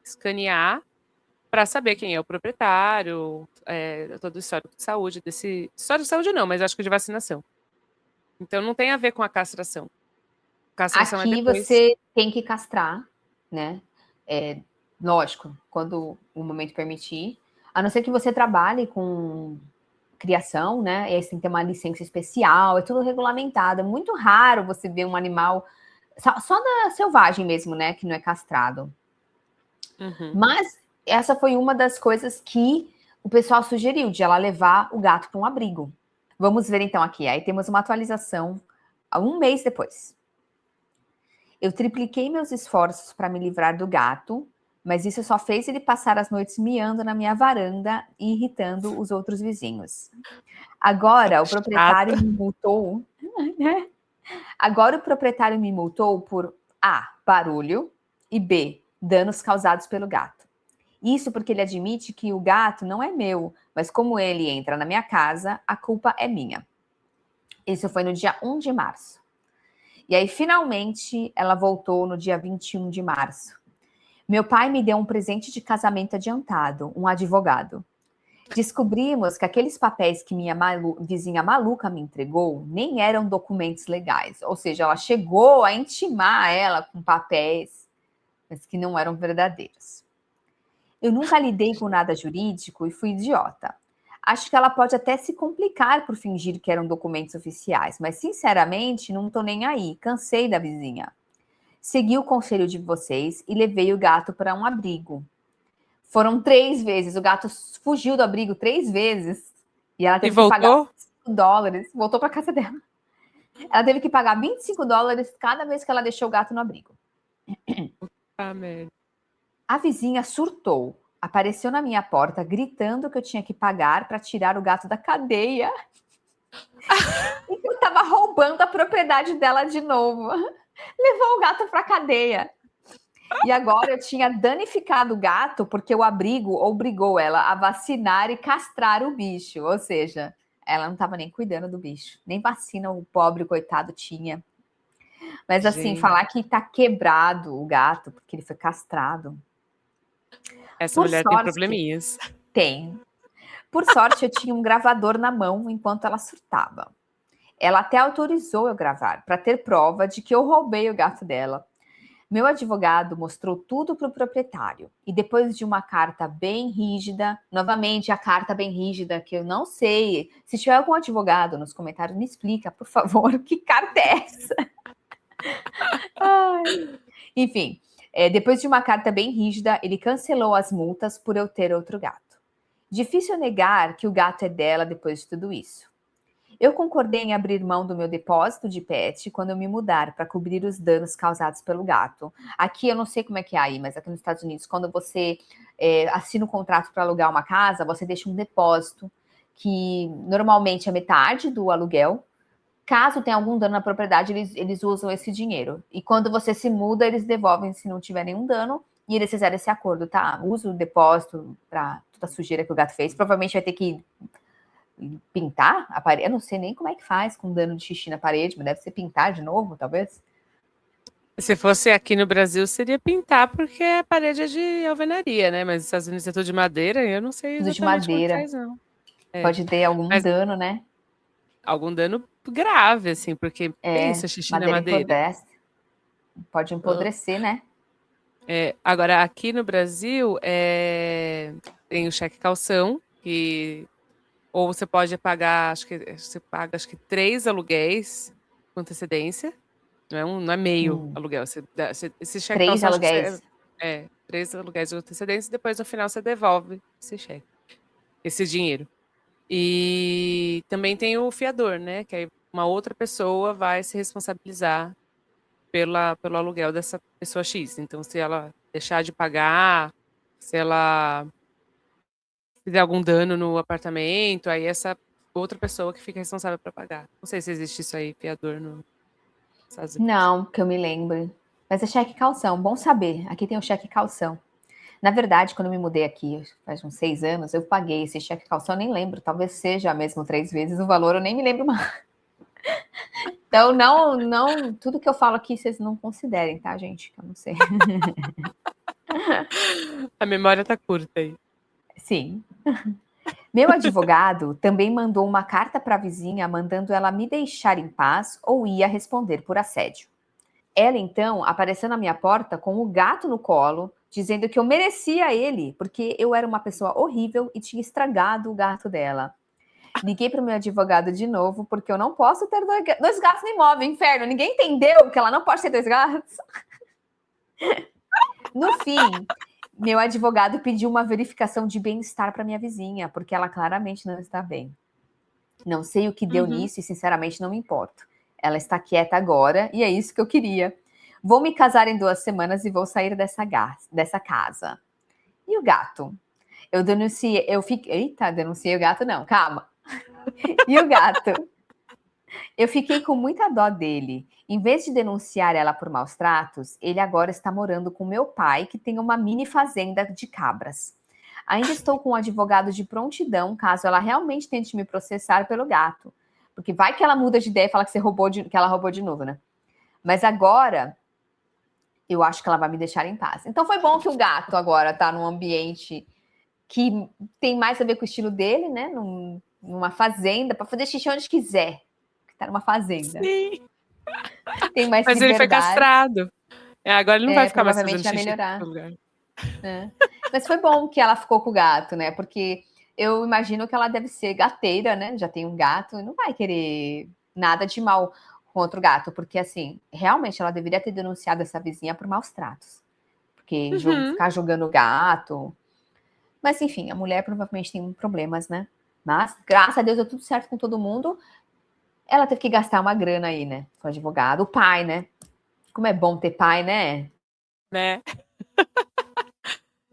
escanear para saber quem é o proprietário, todo o histórico de saúde desse. Histórico de saúde não, mas acho que de vacinação. Então não tem a ver com a castração. Castração é Aqui depois. você tem que castrar, né? Lógico, quando o momento permitir. A não ser que você trabalhe com criação, né? E aí você tem que ter uma licença especial, é tudo regulamentado. É muito raro você ver um animal só da selvagem mesmo, né? Que não é castrado. Uhum. Mas essa foi uma das coisas que o pessoal sugeriu, de ela levar o gato para um abrigo. Vamos ver então aqui. Aí temos uma atualização há um mês depois. Eu tripliquei meus esforços para me livrar do gato, mas isso só fez ele passar as noites miando na minha varanda e irritando os outros vizinhos. Agora o proprietário me multou. Agora o proprietário me multou por A, barulho, e B, danos causados pelo gato. Isso porque ele admite que o gato não é meu, mas como ele entra na minha casa, a culpa é minha. Isso foi no dia 1 de março. E aí, finalmente, ela voltou no dia 21 de março. Meu pai me deu um presente de casamento adiantado, um advogado. Descobrimos que aqueles papéis que minha vizinha maluca me entregou nem eram documentos legais. Ou seja, ela chegou a intimar ela com papéis, mas que não eram verdadeiros. Eu nunca lidei com nada jurídico e fui idiota. Acho que ela pode até se complicar por fingir que eram documentos oficiais, mas sinceramente não tô nem aí, cansei da vizinha. Segui o conselho de vocês e levei o gato para um abrigo. Foram 3 vezes, o gato fugiu do abrigo 3 vezes e ela E teve que pagar voltou? $5, voltou para casa dela. Ela teve que pagar $25 cada vez que ela deixou o gato no abrigo. Ah, merda. A vizinha surtou, apareceu na minha porta gritando que eu tinha que pagar para tirar o gato da cadeia e que eu estava roubando a propriedade dela de novo. Levou o gato para a cadeia. E agora eu tinha danificado o gato porque o abrigo obrigou ela a vacinar e castrar o bicho. Ou seja, ela não estava nem cuidando do bicho. Nem vacina o pobre coitado tinha. Mas assim, Gente, falar que tá quebrado o gato porque ele foi castrado. essa Por mulher tem sorte, probleminhas. tem. Por sorte, eu tinha um gravador na mão enquanto ela surtava. Ela até autorizou eu gravar, para ter prova de que eu roubei o gato dela. Meu advogado mostrou tudo para o proprietário e depois de uma carta bem rígida, novamente a carta bem rígida, que eu não sei, se tiver algum advogado nos comentários, me explica, por favor, que carta é essa? Enfim, depois de uma carta bem rígida, ele cancelou as multas por eu ter outro gato. Difícil negar que o gato é dela depois de tudo isso. Eu concordei em abrir mão do meu depósito de pet quando eu me mudar para cobrir os danos causados pelo gato. Aqui eu não sei como é que é aí, mas aqui nos Estados Unidos, quando você assina um contrato para alugar uma casa, você deixa um depósito que normalmente é metade do aluguel. Caso tenha algum dano na propriedade, eles usam esse dinheiro. E quando você se muda, eles devolvem se não tiver nenhum dano. E eles fizeram esse acordo, tá? Usa o depósito para toda a sujeira que o gato fez. Provavelmente vai ter que pintar a parede. Eu não sei nem como é que faz com dano de xixi na parede, mas deve ser pintar de novo, talvez. Se fosse aqui no Brasil, seria pintar, porque a parede é de alvenaria, né? Mas nos Estados Unidos é tudo de madeira, e eu não sei Tudo de exatamente como que madeira. faz, não. Pode ter algum dano, né? Algum dano grave, assim, porque pensa xixi na madeira madeira. Empodrece. Pode empodrecer, né? Agora, aqui no Brasil, tem o cheque calção, que ou você pode pagar, acho que você paga 3 aluguéis com antecedência. Não é meio aluguel. Esse cheque 3 calção, acho que aluguéis. 3 aluguéis de antecedência, e depois no final você devolve esse cheque, esse dinheiro. E também tem o fiador, né? Que aí uma outra pessoa vai se responsabilizar pelo aluguel dessa pessoa X. Então, se ela deixar de pagar, se ela fizer algum dano no apartamento, aí essa outra pessoa que fica responsável para pagar. Não sei se existe isso aí, fiador no Estados Unidos. Não, que eu me lembre. Mas é cheque calção, bom saber. Aqui tem o cheque calção. Na verdade, quando eu me mudei aqui, faz uns 6 anos, eu paguei esse cheque calção, eu nem lembro. Talvez seja mesmo 3 vezes o valor, eu nem me lembro mais. Então, não, tudo que eu falo aqui vocês não considerem, tá, gente? Eu não sei. A memória tá curta aí. Sim. Meu advogado também mandou uma carta para a vizinha mandando ela me deixar em paz ou ia responder por assédio. Ela então apareceu na minha porta com o gato no colo, dizendo que eu merecia ele, porque eu era uma pessoa horrível e tinha estragado o gato dela. Liguei para o meu advogado de novo, porque eu não posso ter 2 gatos no imóvel, inferno. Ninguém entendeu que ela não pode ter 2 gatos? No fim, meu advogado pediu uma verificação de bem-estar para minha vizinha, porque ela claramente não está bem. Não sei o que deu nisso e, sinceramente, não me importo. Ela está quieta agora e é isso que eu queria. Vou me casar em 2 semanas e vou sair dessa casa. E o gato? Denunciei o gato não, calma. E o gato? Eu fiquei com muita dó dele. Em vez de denunciar ela por maus tratos, ele agora está morando com meu pai, que tem uma mini fazenda de cabras. Ainda estou com um advogado de prontidão, caso ela realmente tente me processar pelo gato. Porque vai que ela muda de ideia e fala que ela roubou de novo, né? Mas agora, eu acho que ela vai me deixar em paz. Então foi bom que o gato agora está num ambiente que tem mais a ver com o estilo dele, né? Numa fazenda, para fazer xixi onde quiser. Tá numa fazenda. Sim. Tem mais Mas liberdade. ele foi castrado. Agora ele não vai ficar mais fazendo provavelmente vai xixi melhorar. no lugar. Mas foi bom que ela ficou com o gato, né? Porque eu imagino que ela deve ser gateira, né? Já tem um gato e não vai querer nada de mal com outro gato, porque assim, realmente ela deveria ter denunciado essa vizinha por maus tratos. Porque ficar jogando gato. Mas enfim, a mulher provavelmente tem problemas, né? Mas, graças a Deus, deu tudo certo com todo mundo. Ela teve que gastar uma grana aí, né? Com o advogado. O pai, né? Como é bom ter pai, né? Né?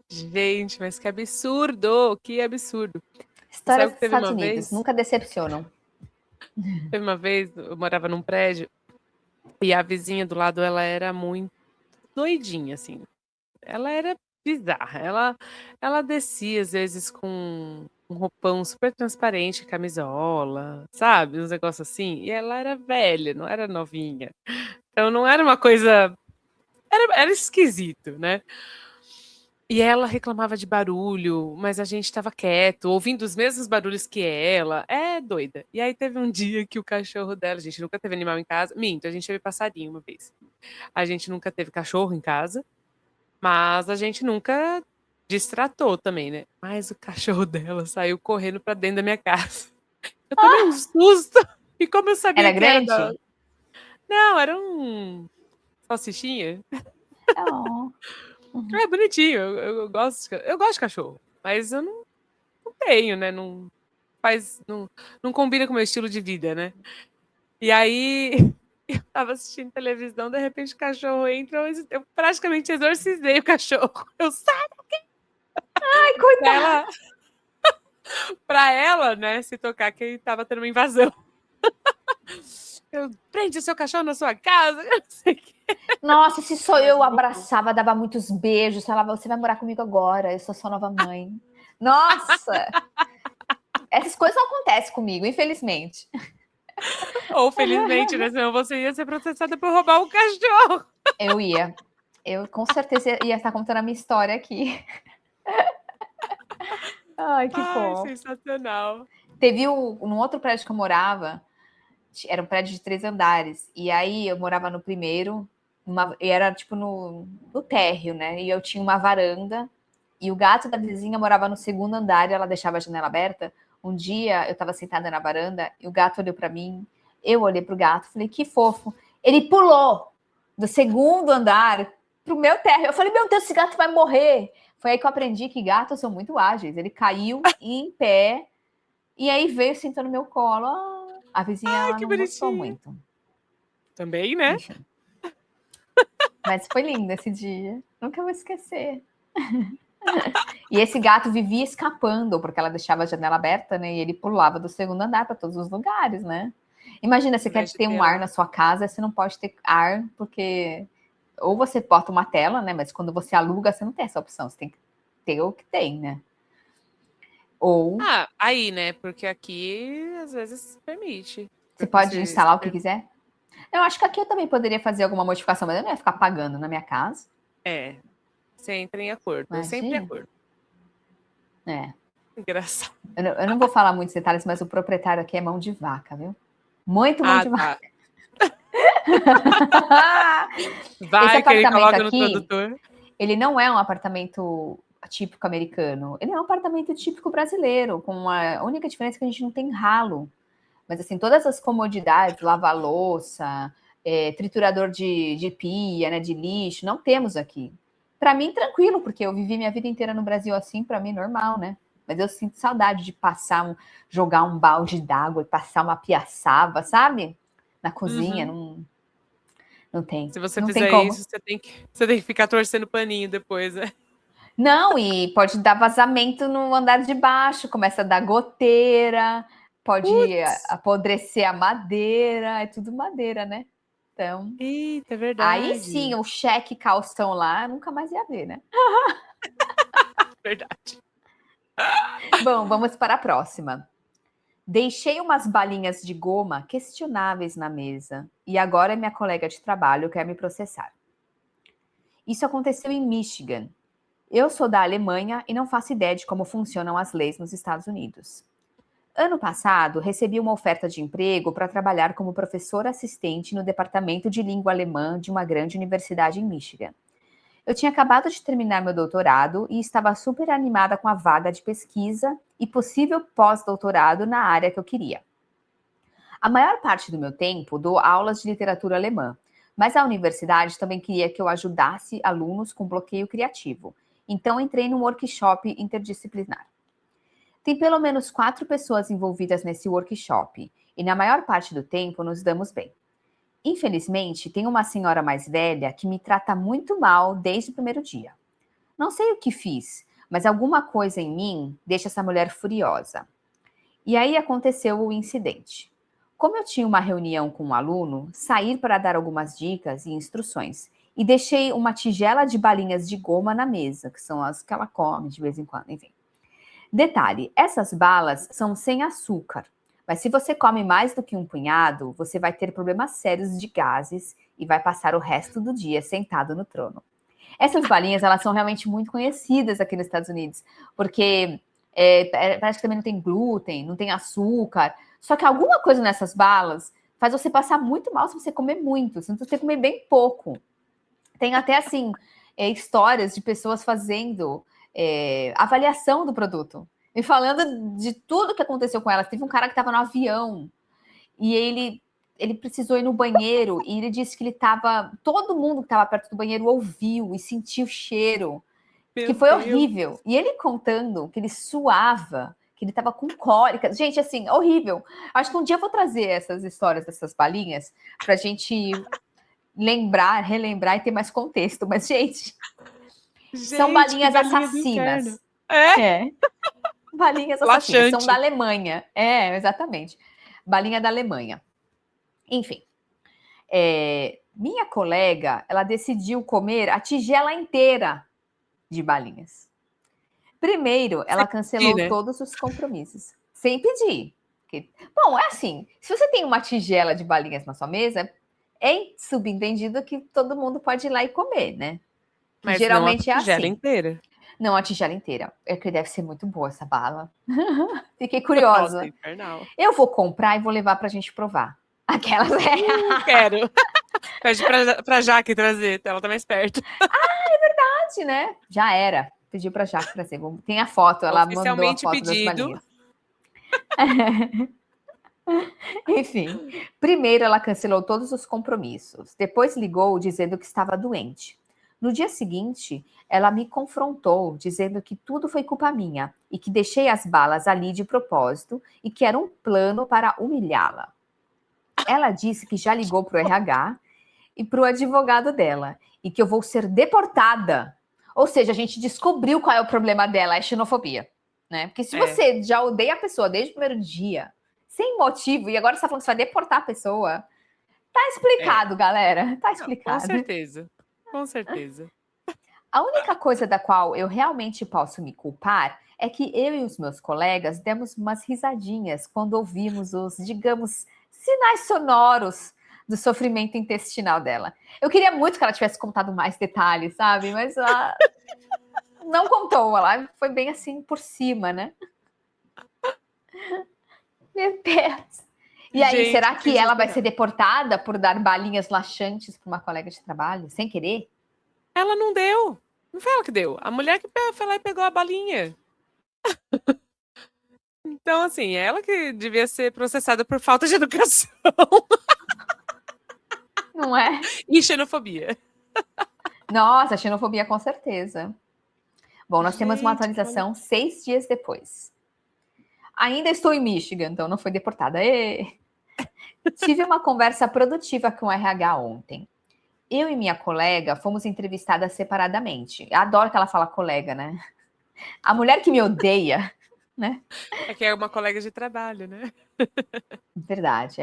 Gente, mas que absurdo! Que absurdo! Histórias dos Teve Estados uma Unidos vez, nunca decepcionam. teve uma vez, eu morava num prédio e a vizinha do lado, ela era muito doidinha, assim. Ela era bizarra. Ela descia, às vezes, com um roupão super transparente, camisola, sabe? Uns negócios assim. E ela era velha, não era novinha. Então não era uma coisa. Era esquisito, né? E ela reclamava de barulho, mas a gente estava quieto, ouvindo os mesmos barulhos que ela. É doida. E aí teve um dia que o cachorro dela, a gente nunca teve animal em casa. Minto, a gente teve passarinho uma vez. A gente nunca teve cachorro em casa, mas a gente nunca destratou também, né? Mas o cachorro dela saiu correndo pra dentro da minha casa. Eu tomei um susto. E como eu sabia Era que era da. grande? Não, era um salsichinha. Oh. Uhum. É bonitinho. Eu gosto de cachorro. Mas eu não tenho, né? Não faz. Não combina com o meu estilo de vida, né? E aí. Eu tava assistindo televisão, de repente o cachorro entra, eu praticamente exorcizei o cachorro. Eu saio Ai, pra coitada. ela, pra ela, né, se tocar que tava tendo uma invasão. Eu, prende o seu cachorro na sua casa, não sei o quê. Nossa, se sou Mas eu, um pouco. abraçava, dava muitos beijos, falava, você vai morar comigo agora, eu sou sua nova mãe. Nossa! Essas coisas não acontecem comigo, infelizmente. Ou felizmente, né? Senão você ia ser processada por roubar um cachorro. Eu ia. Eu com certeza ia estar contando a minha história aqui. Ai, que Ai, fofo. sensacional. Teve num outro prédio que eu morava, era um prédio de 3 andares. E aí eu morava no primeiro, e era tipo no térreo, né? E eu tinha uma varanda. E o gato da vizinha morava no segundo andar e ela deixava a janela aberta. Um dia eu estava sentada na varanda e o gato olhou para mim. Eu olhei para o gato, falei, que fofo. Ele pulou do segundo andar pro meu térreo. Eu falei, meu Deus, esse gato vai morrer. Foi aí que eu aprendi que gatos são muito ágeis. Ele caiu em pé e aí veio sentou no meu colo. Ah, a vizinha Ai, ela que não gostou bonitinho. muito. Também, né? Enfim. Mas foi lindo esse dia. Nunca vou esquecer. E esse gato vivia escapando, porque ela deixava a janela aberta, né? E ele pulava do segundo andar para todos os lugares, né? Imagina, você Ao quer invés de ter ter um ar lá. na sua casa, você não pode ter ar, porque ou você bota uma tela, né? Mas quando você aluga, você não tem essa opção, você tem que ter o que tem, né? Ou Ah, aí, né? Porque aqui às vezes permite. você pode Você, instalar o que quiser. Eu acho que aqui eu também poderia fazer alguma modificação, mas eu não ia ficar pagando na minha casa. você entra em acordo. Sempre em Imagina. acordo. É. Engraçado. Eu não vou falar muitos detalhes, mas o proprietário aqui é mão de vaca, viu? Muito mão Ah, de vaca. tá. Esse Vai que ele apartamento coloca no aqui, tradutor. ele não é um apartamento típico americano. Ele é um apartamento típico brasileiro, com a única diferença é que a gente não tem ralo. Mas, assim, todas as comodidades, lava-louça, triturador de pia, né, de lixo, não temos aqui. Para mim, tranquilo, porque eu vivi minha vida inteira no Brasil assim, para mim, normal, né? Mas eu sinto saudade de jogar um balde d'água e passar uma piaçava, sabe? Na cozinha, Uhum. não tem. Se você Não tem fizer como. isso, você tem que ficar torcendo paninho depois, né? Não, e pode dar vazamento no andar de baixo, começa a dar goteira, pode Putz! apodrecer a madeira, é tudo madeira, né? Então, Eita, é aí sim, verdade. o cheque calção lá, nunca mais ia ver, né? Verdade. Bom, vamos para a próxima. Deixei umas balinhas de goma questionáveis na mesa e agora minha colega de trabalho quer me processar. Isso aconteceu em Michigan. Eu sou da Alemanha e não faço ideia de como funcionam as leis nos Estados Unidos. Ano passado, recebi uma oferta de emprego para trabalhar como professora assistente no departamento de língua alemã de uma grande universidade em Michigan. Eu tinha acabado de terminar meu doutorado e estava super animada com a vaga de pesquisa e possível pós-doutorado na área que eu queria. A maior parte do meu tempo dou aulas de literatura alemã, mas a universidade também queria que eu ajudasse alunos com bloqueio criativo. Então entrei num workshop interdisciplinar. Tem pelo menos 4 pessoas envolvidas nesse workshop, e na maior parte do tempo nos damos bem. Infelizmente, tem uma senhora mais velha que me trata muito mal desde o primeiro dia. Não sei o que fiz, mas alguma coisa em mim deixa essa mulher furiosa. E aí aconteceu o incidente. Como eu tinha uma reunião com um aluno, saí para dar algumas dicas e instruções e deixei uma tigela de balinhas de goma na mesa, que são as que ela come de vez em quando, enfim. Detalhe, essas balas são sem açúcar, mas se você come mais do que um punhado, você vai ter problemas sérios de gases e vai passar o resto do dia sentado no trono. Essas balinhas, elas são realmente muito conhecidas aqui nos Estados Unidos, porque parece que também não tem glúten, não tem açúcar, só que alguma coisa nessas balas faz você passar muito mal se você comer muito, se você comer bem pouco. Tem até, assim, histórias de pessoas fazendo avaliação do produto e falando de tudo que aconteceu com elas. Teve um cara que estava no avião e ele precisou ir no banheiro e ele disse que todo mundo que estava perto do banheiro ouviu e sentiu o cheiro, que foi horrível. E ele contando que ele suava, que ele estava com cólica. Gente, assim, horrível. Acho que um dia eu vou trazer essas histórias dessas balinhas pra gente relembrar e ter mais contexto. Mas, gente, são balinhas assassinas. Balinhas assassinas. São da Alemanha. Exatamente. Balinha da Alemanha. Enfim. Minha colega, ela decidiu comer a tigela inteira de balinhas. Primeiro, ela cancelou todos os compromissos. Sem pedir. Bom, é assim, se você tem uma tigela de balinhas na sua mesa, é subentendido que todo mundo pode ir lá e comer, né? Mas geralmente não a tigela inteira. Não, a tigela inteira. É que deve ser muito boa essa bala. Fiquei curiosa. Nossa, infernal. Eu vou comprar e vou levar pra gente provar. Aquelas. Quero. Pede pra Jaque trazer, ela tá mais perto. É verdade, né? Já era. Pedi pra Jaque trazer. Tem a foto, ela mandou a foto das balinhas. Enfim, primeiro ela cancelou todos os compromissos. Depois ligou dizendo que estava doente. No dia seguinte, ela me confrontou, dizendo que tudo foi culpa minha e que deixei as balas ali de propósito e que era um plano para humilhá-la. Ela disse que já ligou para o RH e para o advogado dela e que eu vou ser deportada. Ou seja, a gente descobriu qual é o problema dela, é xenofobia, né? Porque se você já odeia a pessoa desde o primeiro dia, sem motivo, e agora você está falando que você vai deportar a pessoa, tá explicado, galera. Tá explicado. Com certeza. Com certeza. A única coisa da qual eu realmente posso me culpar é que eu e os meus colegas demos umas risadinhas quando ouvimos os, digamos, sinais sonoros do sofrimento intestinal dela. Eu queria muito que ela tivesse contado mais detalhes, sabe? Mas ela não contou, ela foi bem assim por cima, né? Meu Deus. E aí, será que ela vai ser deportada por dar balinhas laxantes para uma colega de trabalho, sem querer? Ela não deu. Não foi ela que deu. A mulher que foi lá e pegou a balinha. Então, assim, ela que devia ser processada por falta de educação. Não é? E xenofobia. Nossa, xenofobia com certeza. Bom, nós temos uma atualização 6 dias depois. Ainda estou em Michigan, então não foi deportada. Tive uma conversa produtiva com o RH ontem. Eu e minha colega fomos entrevistadas separadamente. Adoro que ela fala colega, né? A mulher que me odeia, né? É que é uma colega de trabalho, né? Verdade,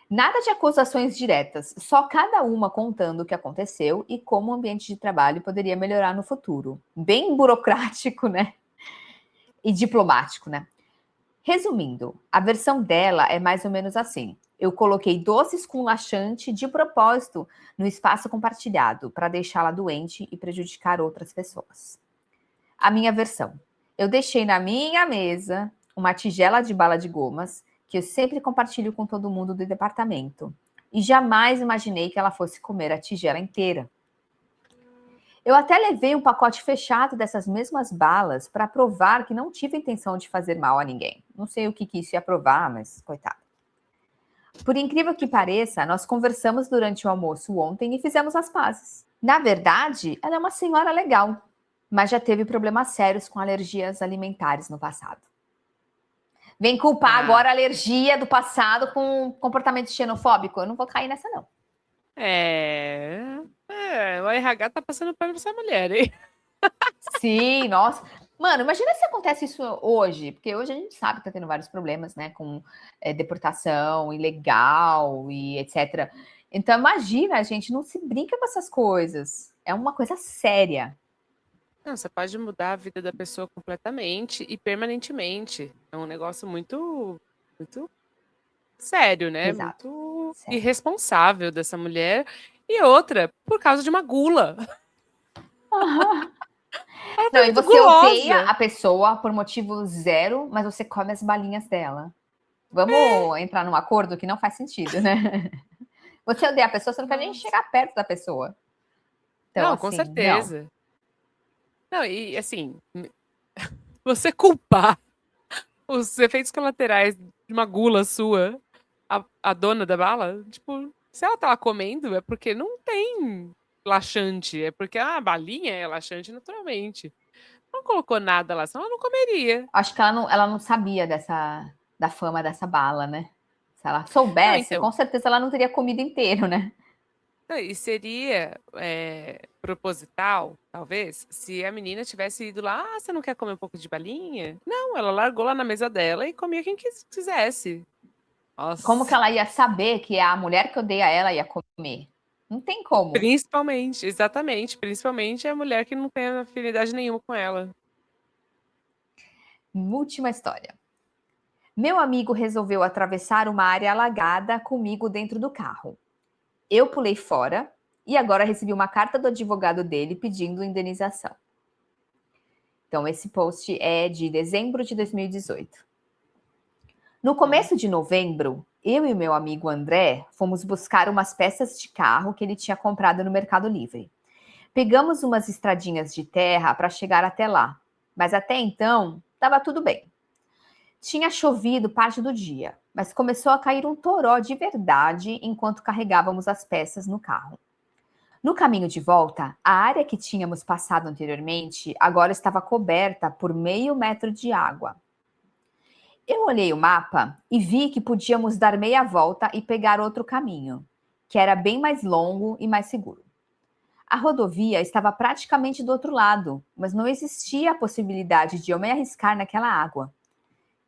Nada de acusações diretas, só cada uma contando o que aconteceu e como o ambiente de trabalho poderia melhorar no futuro. Bem burocrático, né? E diplomático, né? Resumindo, a versão dela é mais ou menos assim. Eu coloquei doces com laxante de propósito no espaço compartilhado para deixá-la doente e prejudicar outras pessoas. A minha versão. Eu deixei na minha mesa uma tigela de bala de gomas que eu sempre compartilho com todo mundo do departamento. E jamais imaginei que ela fosse comer a tigela inteira. Eu até levei um pacote fechado dessas mesmas balas para provar que não tive intenção de fazer mal a ninguém. Não sei o que isso ia provar, mas coitado. Por incrível que pareça, nós conversamos durante o almoço ontem e fizemos as pazes. Na verdade, ela é uma senhora legal, mas já teve problemas sérios com alergias alimentares no passado. Vem culpar agora a alergia do passado com comportamento xenofóbico? Eu não vou cair nessa, não. O RH tá passando pano pra essa mulher, hein? Sim, nossa. Mano, imagina se acontece isso hoje, porque hoje a gente sabe que tá tendo vários problemas, né, com deportação ilegal e etc. Então, imagina, a gente não se brinca com essas coisas. É uma coisa séria. Não, você pode mudar a vida da pessoa completamente e permanentemente. É um negócio muito, muito sério, né? Exato. Muito Sério. irresponsável dessa mulher. E outra, por causa de uma gula. Ela foi Não, e muito você odeia gulosa. a pessoa por motivo zero, mas você come as balinhas dela. Vamos entrar num acordo que não faz sentido, né? Você odeia a pessoa, você não quer nem Nossa. chegar perto da pessoa. Então, Não, com assim, não. certeza. Não, e assim, você culpar os efeitos colaterais de uma gula sua, a dona da bala, tipo, se ela tá lá comendo, é porque não tem laxante, é porque a balinha é laxante naturalmente. Não colocou nada lá, senão ela não comeria. Acho que ela não sabia da fama dessa bala, né? Se ela Não, soubesse, então, com certeza ela não teria comido inteiro, né? não, e seria proposital, talvez, se a menina tivesse ido lá, ah, você não quer comer um pouco de balinha? Não, ela largou lá na mesa dela e comia quem quisesse. Como que Nossa. ela ia saber que a mulher que odeia ela ia comer? Não tem como. Principalmente, exatamente. Principalmente a mulher que não tem afinidade nenhuma com ela. Última história. Meu amigo resolveu atravessar uma área alagada comigo dentro do carro. Eu pulei fora e agora recebi uma carta do advogado dele pedindo indenização. Então, esse post é de dezembro de 2018. No Hum. começo de novembro, eu e o meu amigo André fomos buscar umas peças de carro que ele tinha comprado no Mercado Livre. Pegamos umas estradinhas de terra para chegar até lá, mas até então estava tudo bem. Tinha chovido parte do dia, mas começou a cair um toró de verdade enquanto carregávamos as peças no carro. No caminho de volta, a área que tínhamos passado anteriormente agora estava coberta por meio metro de água. Eu olhei o mapa e vi que podíamos dar meia volta e pegar outro caminho, que era bem mais longo e mais seguro. A rodovia estava praticamente do outro lado, mas não existia a possibilidade de eu me arriscar naquela água.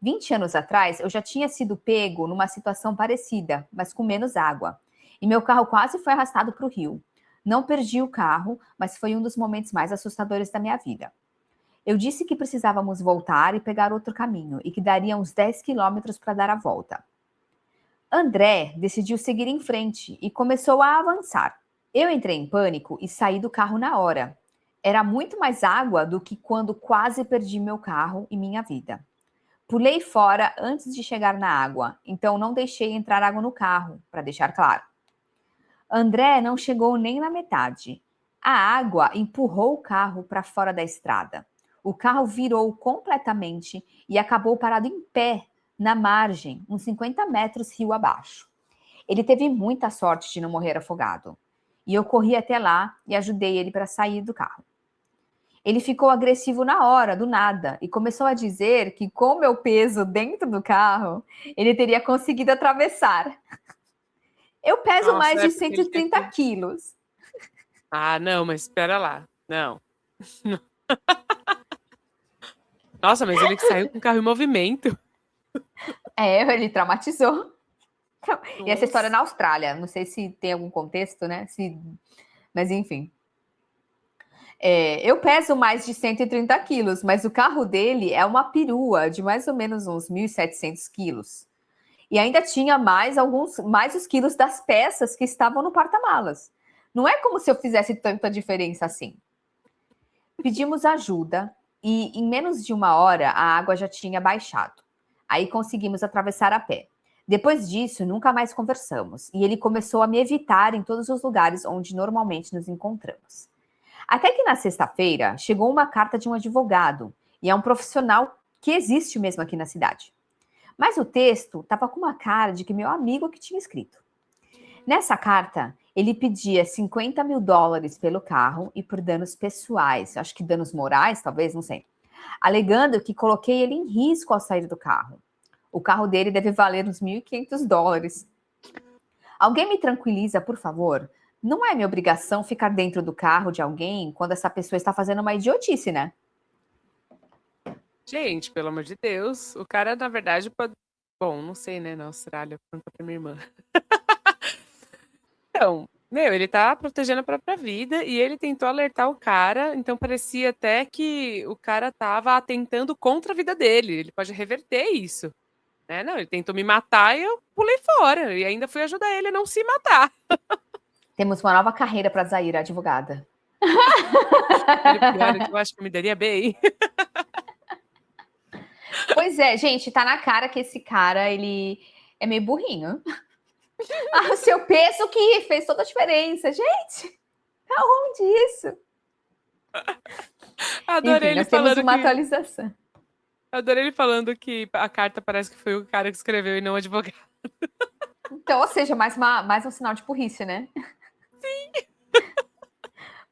20 anos atrás, eu já tinha sido pego numa situação parecida, mas com menos água. E meu carro quase foi arrastado para o rio. Não perdi o carro, mas foi um dos momentos mais assustadores da minha vida. Eu disse que precisávamos voltar e pegar outro caminho e que daria uns 10 quilômetros para dar a volta. André decidiu seguir em frente e começou a avançar. Eu entrei em pânico e saí do carro na hora. Era muito mais água do que quando quase perdi meu carro e minha vida. Pulei fora antes de chegar na água, então não deixei entrar água no carro, para deixar claro. André não chegou nem na metade. A água empurrou o carro para fora da estrada. O carro virou completamente e acabou parado em pé na margem, uns 50 metros rio abaixo. Ele teve muita sorte de não morrer afogado. E eu corri até lá e ajudei ele para sair do carro. Ele ficou agressivo na hora, do nada, e começou a dizer que, com o meu peso dentro do carro, ele teria conseguido atravessar. Eu peso Nossa, mais é de porque ele tinha 130 que. quilos. Ah, não, mas espera lá. Não. Nossa, mas ele que saiu com o carro em movimento. É, ele traumatizou. E essa história é Nossa. na Austrália. Não sei se tem algum contexto, né? Mas enfim. Eu peso mais de 130 quilos, mas o carro dele é uma perua de mais ou menos uns 1.700 quilos. E ainda tinha mais os quilos das peças que estavam no porta-malas. Não é como se eu fizesse tanta diferença assim. Pedimos ajuda e em menos de uma hora a água já tinha baixado. Aí conseguimos atravessar a pé. Depois disso, nunca mais conversamos e ele começou a me evitar em todos os lugares onde normalmente nos encontramos. Até que na sexta-feira chegou uma carta de um advogado e é um profissional que existe mesmo aqui na cidade. Mas o texto estava com uma cara de que meu amigo que tinha escrito. Nessa carta, ele pedia US$ 50.000 pelo carro e por danos pessoais, acho que danos morais, talvez, não sei, alegando que coloquei ele em risco ao sair do carro. O carro dele deve valer uns US$ 1.500. Alguém me tranquiliza, por favor? Não é minha obrigação ficar dentro do carro de alguém quando essa pessoa está fazendo uma idiotice, né? Gente, pelo amor de Deus. O cara, na verdade, pode. Bom, não sei, né, na Austrália, pergunta pra minha irmã. Então, meu, ele tá protegendo a própria vida e ele tentou alertar o cara, então parecia até que o cara tava atentando contra a vida dele. Ele pode reverter isso, né? Não, ele tentou me matar e eu pulei fora. E ainda fui ajudar ele a não se matar. Temos uma nova carreira para Zaira, advogada. Olha, o pior é que eu acho que eu me daria bem. Pois é, gente, tá na cara que esse cara, ele é meio burrinho. Ah, o seu peso que fez toda a diferença. Gente, aonde isso? Adorei Enfim, ele nós temos falando uma que... atualização. Adorei ele falando que a carta parece que foi o cara que escreveu e não o advogado. Então, ou seja, mais um sinal de burrice, né? Sim.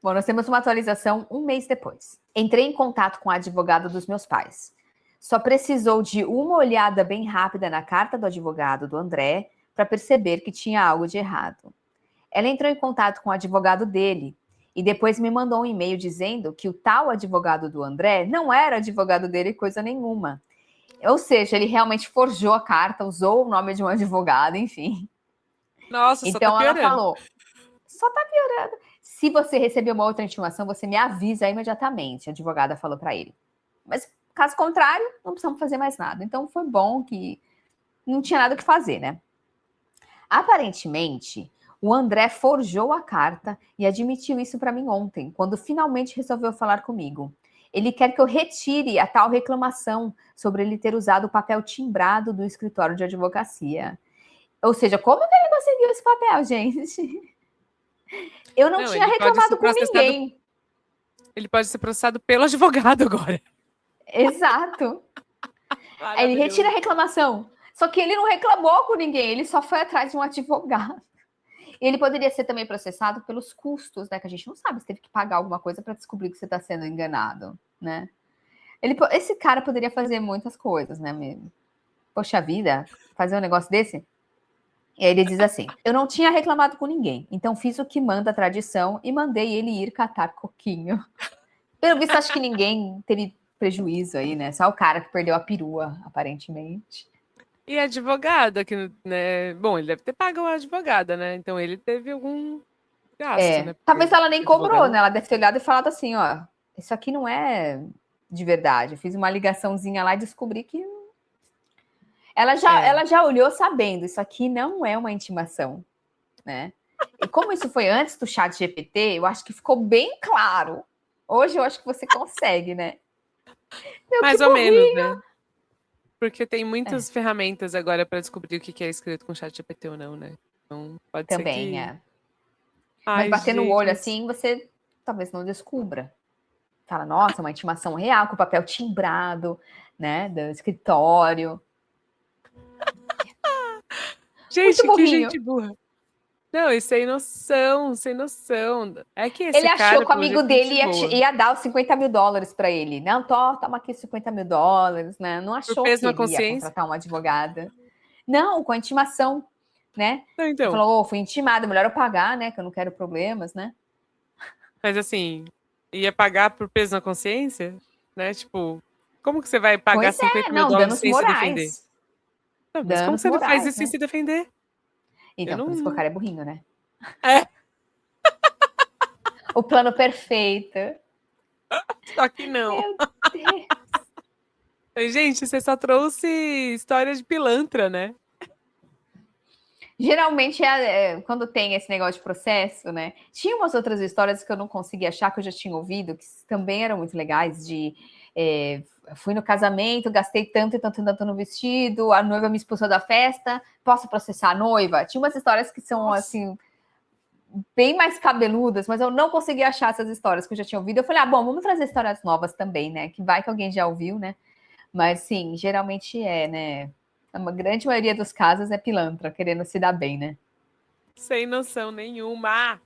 Bom, nós temos uma atualização um mês depois. Entrei em contato com a advogada dos meus pais. Só precisou de uma olhada bem rápida na carta do advogado do André para perceber que tinha algo de errado. Ela entrou em contato com o advogado dele e depois me mandou um e-mail dizendo que o tal advogado do André não era advogado dele coisa nenhuma. Ou seja, ele realmente forjou a carta, usou o nome de um advogado, enfim. Nossa, só tá Então ela piorando. falou, só tá piorando. Se você receber uma outra intimação, você me avisa imediatamente, a advogada falou para ele. Mas caso contrário, não precisamos fazer mais nada. Então foi bom que não tinha nada o que fazer, né? Aparentemente, o André forjou a carta e admitiu isso para mim ontem, quando finalmente resolveu falar comigo. Ele quer que eu retire a tal reclamação sobre ele ter usado o papel timbrado do escritório de advocacia. Ou seja, como que ele conseguiu esse papel, gente? Eu não tinha Ele pode ser reclamado com processado. ninguém. Ele pode ser processado pelo advogado agora. Exato. Aí ele retira a reclamação. Só que ele não reclamou com ninguém, ele só foi atrás de um advogado. Ele poderia ser também processado pelos custos, né? Que a gente não sabe se teve que pagar alguma coisa para descobrir que você está sendo enganado, né? Esse cara poderia fazer muitas coisas, né? Poxa vida, fazer um negócio desse? E aí ele diz assim: eu não tinha reclamado com ninguém, então fiz o que manda a tradição e mandei ele ir catar coquinho. Pelo visto, acho que ninguém teve prejuízo aí, né? Só o cara que perdeu a perua, aparentemente. E a advogada, que, né? Bom, ele deve ter pago a advogada, né? Então ele teve algum gasto, né? Talvez ela nem cobrou, advogado... né? Ela deve ter olhado e falado assim, ó, isso aqui não é de verdade. Eu fiz uma ligaçãozinha lá e descobri que ela já olhou sabendo, isso aqui não é uma intimação, né? E como isso foi antes do chat GPT, eu acho que ficou bem claro. Hoje eu acho que você consegue, né? Mais ou menos, né? Porque tem muitas ferramentas agora para descobrir o que é escrito com chat GPT ou não, né? Então pode ser que... Também é. Ai, Mas bater no gente, olho assim, você talvez não descubra. Fala, nossa, uma intimação real, com papel timbrado, né? Do escritório. Gente, que gente burra. Não, e sem noção, sem noção. É que esse ele cara, achou que o pelo amigo jeito, dele gente boa. ia dar os $50 mil para ele. Não, toma aqui $50 mil, né? Não achou que peso na ele ia consciência? contratar uma advogada. Não, com a intimação, né? Não, então. Ele falou, fui intimada, melhor eu pagar, né? Que eu não quero problemas, né? Mas assim, ia pagar por peso na consciência? Né? Tipo, como que você vai pagar $50 mil danos sem morais. se defender? Não, mas como você não faz isso sem se defender? Então, por isso que o cara é burrinho, né? É. O plano perfeito. Só que não. Meu Deus. Gente, você só trouxe história de pilantra, né? Geralmente, quando tem esse negócio de processo, né? Tinha umas outras histórias que eu não consegui achar, que eu já tinha ouvido, que também eram muito legais, fui no casamento, gastei tanto e tanto e tanto no vestido, a noiva me expulsou da festa, posso processar a noiva? Tinha umas histórias que são, assim, bem mais cabeludas, mas eu não consegui achar essas histórias que eu já tinha ouvido. Eu falei, bom, vamos trazer histórias novas também, né? Que vai que alguém já ouviu, né? Mas, sim, geralmente né? A grande maioria dos casos é pilantra, querendo se dar bem, né? Sem noção nenhuma.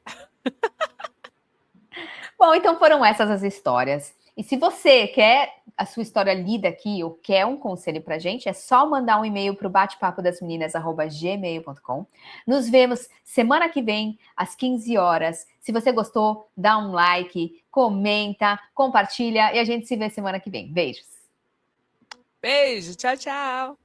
Bom, então foram essas as histórias. E se você quer a sua história lida aqui ou quer um conselho pra gente, é só mandar um e-mail para o batepapodasmeninas@gmail.com. Nos vemos semana que vem, às 15 horas. Se você gostou, dá um like, comenta, compartilha e a gente se vê semana que vem. Beijos! Beijo, tchau, tchau!